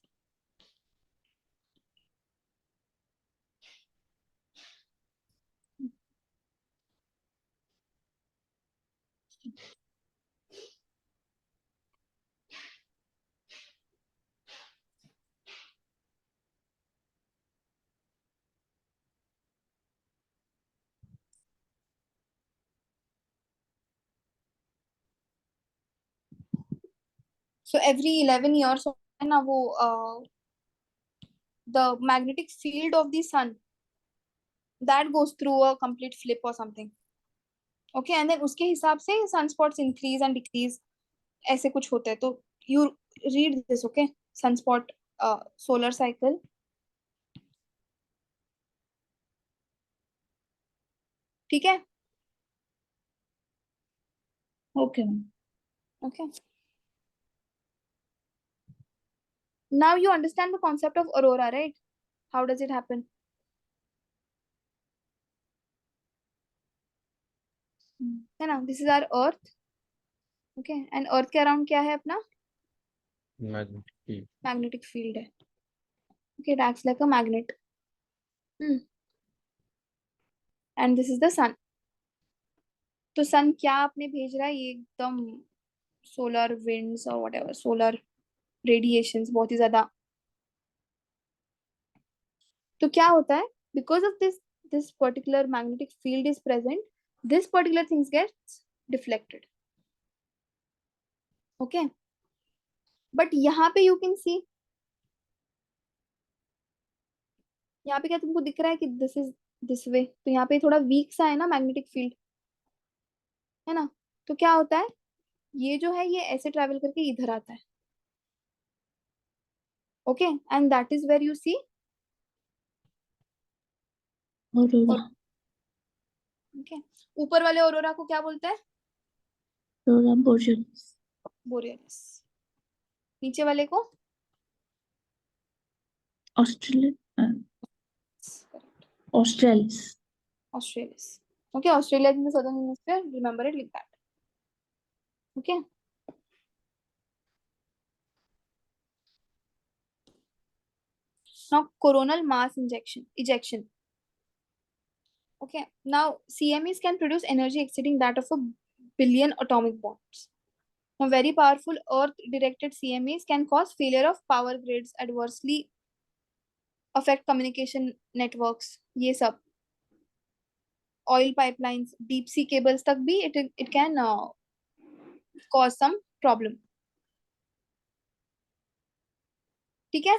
So every 11 years ना वो the magnetic field of the sun that goes through a complete flip or something. Okay, and then उसके हिसाब से sunspots increase and decrease ऐसे कुछ होता है. तो you read this, okay? Sunspot solar cycle. ठीक है? Okay. Okay. Now you understand the concept of aurora, right? How does it happen? है ना? This is our Earth. Okay, and Earth के around क्या है अपना? Magnetic field. Magnetic field है. Okay, it acts like a magnet. and this is the sun. तो सन क्या आपने भेज रहा है, ये एकदम सोलर विंड्स और व्हाटएवर, सोलर रेडिएशंस बहुत ही ज्यादा. तो क्या होता है, because of this particular magnetic field is present, this particular things gets deflected. Okay, but यहाँ पे यू कैन सी, यहाँ पे क्या तुमको दिख रहा है कि दिस इज दिस वे, तो यहाँ पे थोड़ा वीक सा है ना मैग्नेटिक फील्ड, है ना. तो क्या होता है, ये जो है ये ऐसे ट्रेवल करके इधर आता है. Okay, and that is where you see Aurora. Okay. ऊपर वाले ऑरोरा को क्या बोलते हैं, Aurora borealis. बोरियलिस. नीचे वाले को Australia. Australis. Australis. Okay, Australia in the southern hemisphere, remember it like that. Okay, now coronal mass ejection. Okay, now CMEs can produce energy exceeding that of a billion atomic bombs. Now very powerful earth directed CMEs can cause failure of power grids, adversely affect communication networks, ये सब, oil pipelines, deep sea cables तक भी it can cause some problem. ठीक है.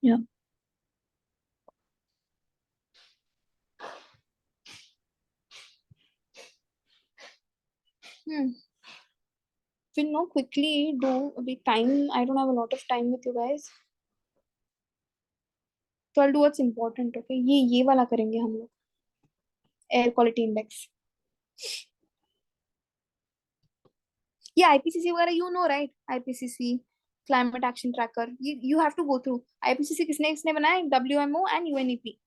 Yeah. We'll now quickly do a bit time. I don't have a lot of time with you guys. So I'll do what's important. Okay, ये वाला करेंगे हम लोग, air quality index. ये IPCC वगैरह you know right, IPCC climate action tracker, you have to go through. IPCC किसने किसने बनाया, डब्ल्यूएमओ एंड यूएनईपी.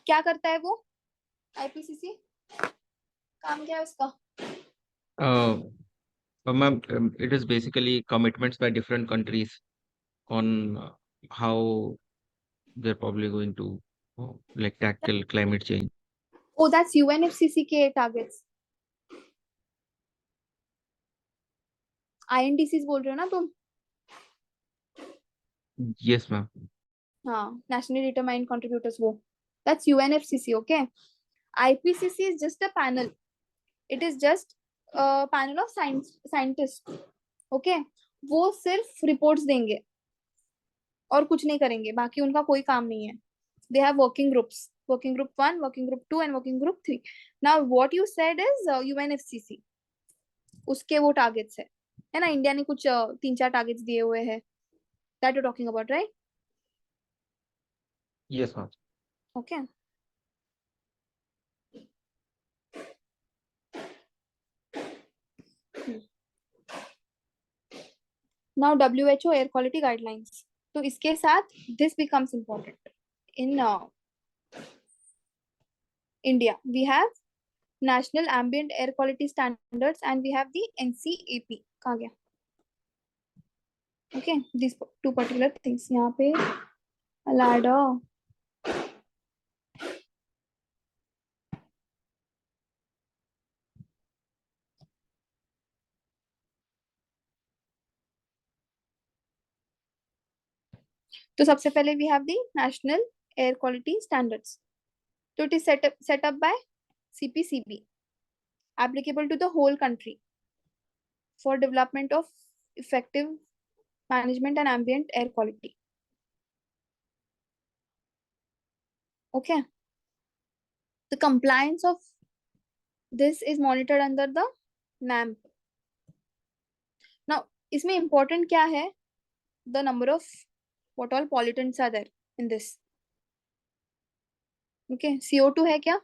क्या करता है वो आईपीसीसी, काम क्या है उसका. Ma'am, it is basically commitments by different countries on how they're probably going to like tackle climate change. Oh, that's UNFCCC के टारगेट्स. आईएनडीसीज बोल रहे हो ना तुम. Yes, ma'am. हाँ, nationally determined contributors, वो that's UNFCCC. okay, IPCC is just a panel. It is just a panel of scientists. okay, वो सिर्फ रिपोर्ट्स देंगे और कुछ नहीं करेंगे, बाकी उनका कोई काम नहीं है. They have working groups, working group 1, working group 2 and working group 3. Now what you said is UNFCC, उसके वो टारगेट्स है ना. इंडिया ने कुछ 3-4 टारगेट्स दिए हुए हैं, that you're talking about, right? Yes, ma'am. Okay. Now WHO air quality guidelines. तो इसके साथ this becomes important. In India, we have National Ambient Air Quality Standards and we have the NCAP. कहाँ गया? Okay, these two particular things. यहाँ पे ladder. तो सबसे पहले we have the National Air Quality Standards. So it is set up by CPCB, applicable to the whole country for development of effective management and ambient air quality. Okay. The compliance of this is monitored under the NAMP. Now, इसमें important क्या है? The number of what all pollutants are there in this. Okay, CO2 है क्या?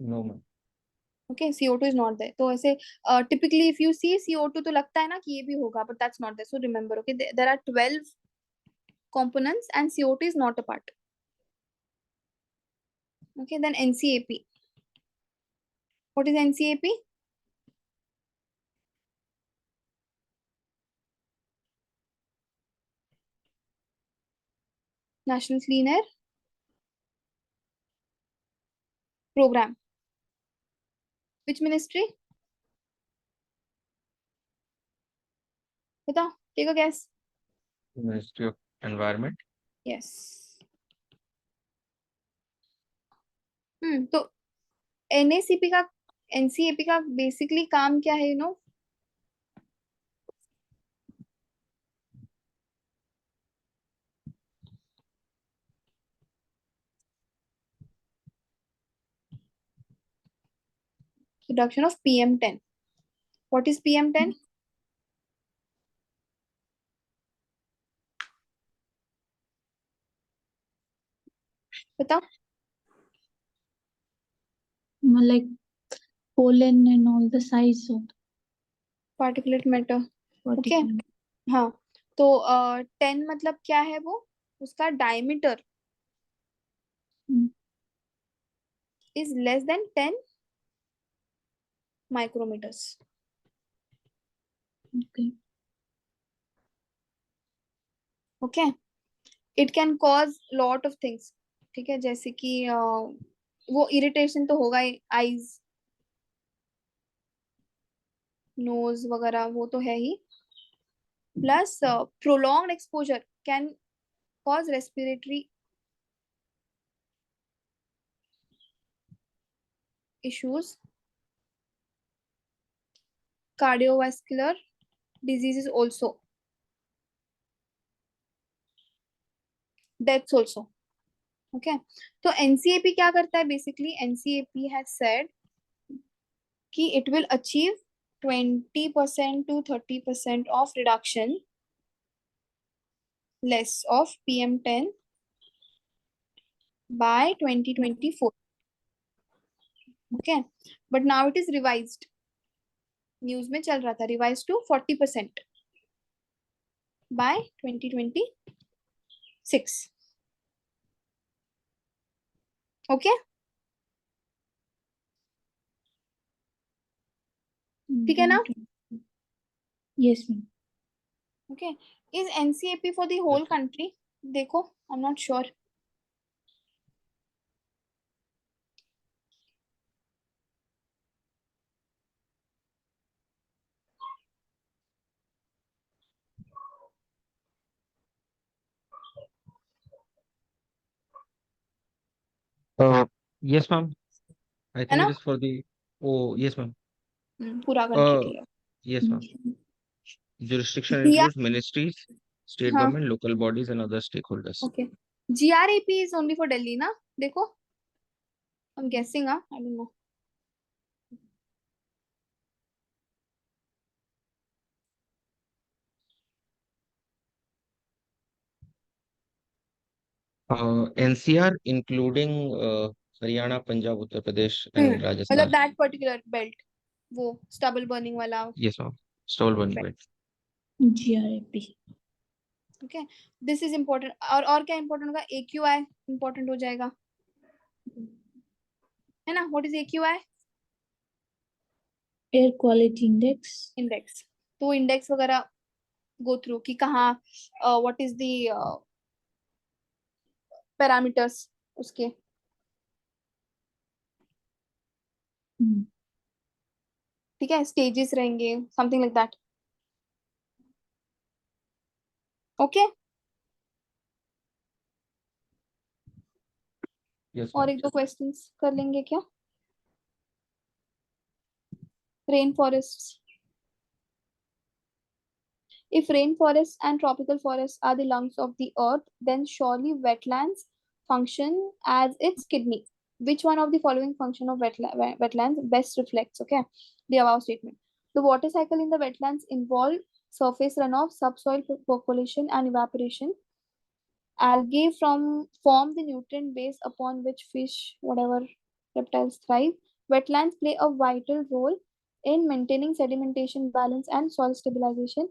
No, ma'am. Okay, CO2 is not there. तो ऐसे typically if you see CO2 तो लगता है ना कि ये भी होगा, but that's not there. So remember, okay, there are 12 components and CO2 is not a part. Okay, then NCAP. What is NCAP? National Clean Air Program. Which ministry? बताओ, take a guess. Ministry of Environment. Yes. तो NACP का NCAP का basically काम क्या है, reduction of PM10. What is PM10? बताओ. Like pollen and all the size of Particulate matter. Okay. particle. हाँ, तो 10 मतलब क्या है, वो उसका diameter is less than 10 micrometers. Okay. Okay. It can cause lot of things. ठीक है, जैसे कि वो इरिटेशन तो होगा ही, आईज, नोज वगैरह, वो तो है ही. Plus prolonged exposure can cause respiratory issues, cardiovascular diseases also, deaths also. Okay. तो NCAP क्या करता है बेसिकली? NCAP has said कि it will achieve 20% to 30% of reduction less of PM10 by 2024. Okay. But now it is revised. News में चल रहा था revise to 40% by 2026. Okay. ठीक है ना? Yes, ma'am. Okay. Is NCAP for the whole country? देखो, I'm not sure. Yes, ma'am. I है think ना? it is for the. Oh, yes, ma'am. पूरा कंट्री के लिए. Yes, ma'am. Jurisdiction GR, includes ministries, state हाँ. government, local bodies, and other stakeholders. Okay. GRAP is only for Delhi ना? देखो, I'm guessing, I don't know. NCR including Haryana, Punjab, Uttar Pradesh, and Rajasthan. मतलब that particular belt, वो stubble burning वाला. Yes, ma'am. Stall burning belt. GRAP. Okay. This is important. और क्या important होगा? AQI important हो जाएगा, है ना? What is AQI? Air quality index. Index. तो इंडेक्स वगैरह go through कि कहाँ what is the parameters उसके. ठीक है, stages रहेंगे, something like that. Okay. Yes, और ma'am. एक दो क्वेश्चंस कर लेंगे क्या? Rain forest. If rainforests and tropical forests are the lungs of the earth, then surely wetlands function as its kidney. Which one of the following function of wetlands best reflects, okay, the above statement? The water cycle in the wetlands involve surface runoff, subsoil percolation, and evaporation. Algae form the nutrient base upon which fish, whatever reptiles thrive. Wetlands play a vital role in maintaining sedimentation balance and soil stabilization.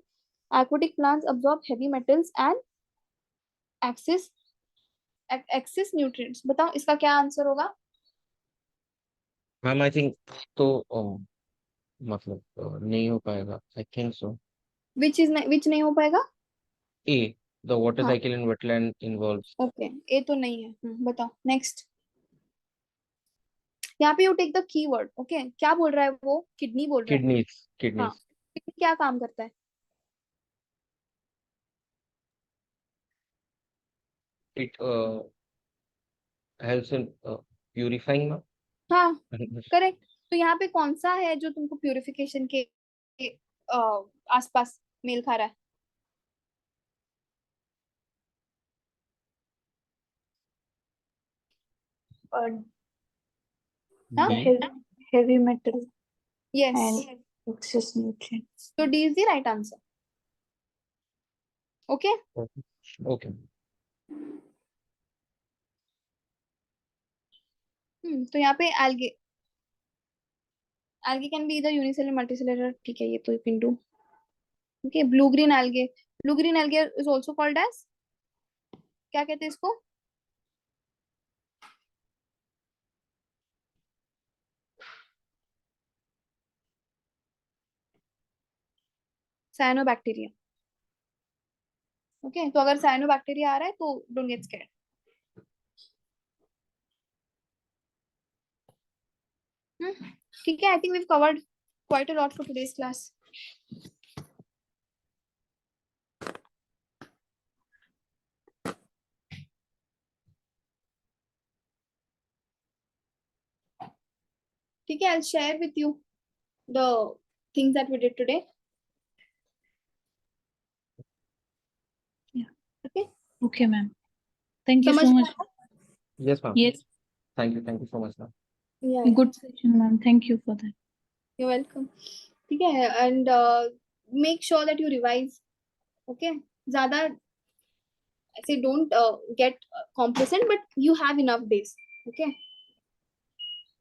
Aquatic plants absorb heavy metals and access nutrients. बताओ इसका क्या answer होगा? Ma'am, I think तो मतलब नहीं हो पाएगा. I think so. Which नहीं हो पाएगा? A. The water हाँ. cycle in wetland involves okay, A तो नहीं है. बताओ नेक्स्ट. यहाँ पे you take the keyword. Okay, क्या बोल रहा है वो? किडनी बोल रहा है. kidneys. हाँ, Kidneys. किडनी क्या काम करता है? It helps in purifying. Na? हाँ, करेक्ट. तो यहाँ पे कौन सा है जो तुमको प्यूरिफिकेशन के आसपास मेल खा रहा है? हाँ, B. Heavy metal yes. and excess nutrients. तो D is the right answer. Okay. Okay. तो यहाँ पे algae कैन बी इधर यूनिसेलुलर मल्टीसेलुलर. ठीक है, ये तो you can do. Okay, blue green algae is also called as, क्या कहते हैं इसको? साइनोबैक्टीरिया. ओके, तो अगर साइनोबैक्टीरिया आ रहा है तो डोंट गेट स्कैर्ड. ठीक है, I think we have covered quite a lot for today's class. ठीक है, I'll share with you the things that we did today. Yeah. Okay. Okay, ma'am. Thank you समझ so में much. आया? Yes, ma'am. Yes, Thank you so much, ma'am. Yeah, yeah. good session, ma'am. Thank you for that. You're welcome. ठीक है, and make sure that you revise. Okay, ज़्यादा ऐसे don't get complacent, but you have enough days. Okay,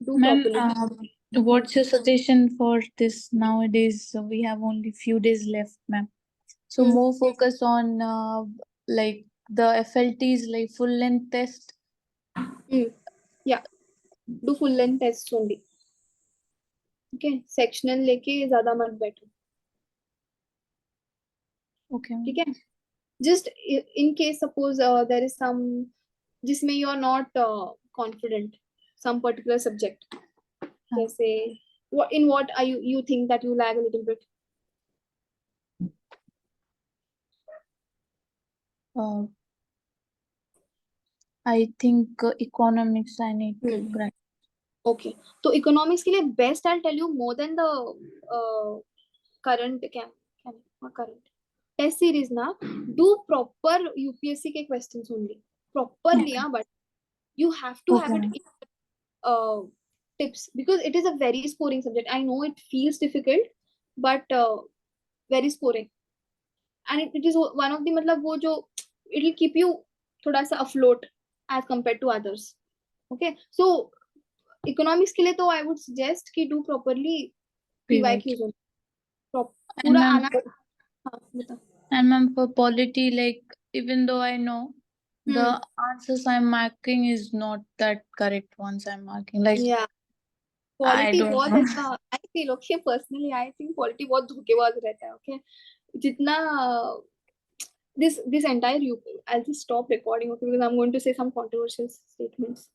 do Ma'am, properly. what's your suggestion for this nowadays? We have only few days left, ma'am. So Hmm. more focus on like the FLTs, like full length test. Yeah, do full length tests only. Okay, sectional लेके ज़्यादा मत बैठो. Okay, ma'am. ठीक है. Just in case suppose there is some जिसमें you are not confident, some particular subject. जैसे in what are you think that you lag a little bit? I think economics I need to grind. Okay, तो economics के लिए best I'll tell you more than the current current test series ना, do proper UPSC के questions only. Properly, Okay. but you have to have Okay, it ma'am. in tips because it is a very scoring subject. I know it feels difficult, but very scoring, and it is one of the मतलब वो जो it will keep you थोड़ा सा afloat as compared to others. Okay, so economics के लिए तो I would suggest कि do properly PYQs only. And पूरा ma'am, आना. हाँ, बताओ. and ma'am, for polity, like even though I know the answers I'm marking is not that correct ones I'm marking. Like Yeah, I quality don't बहुत know. ऐसा I feel. Okay, personally I think quality बहुत धोखेबाज रहता है. Okay, जितना this entire I'll just stop recording. Okay, because I'm going to say some controversial statements.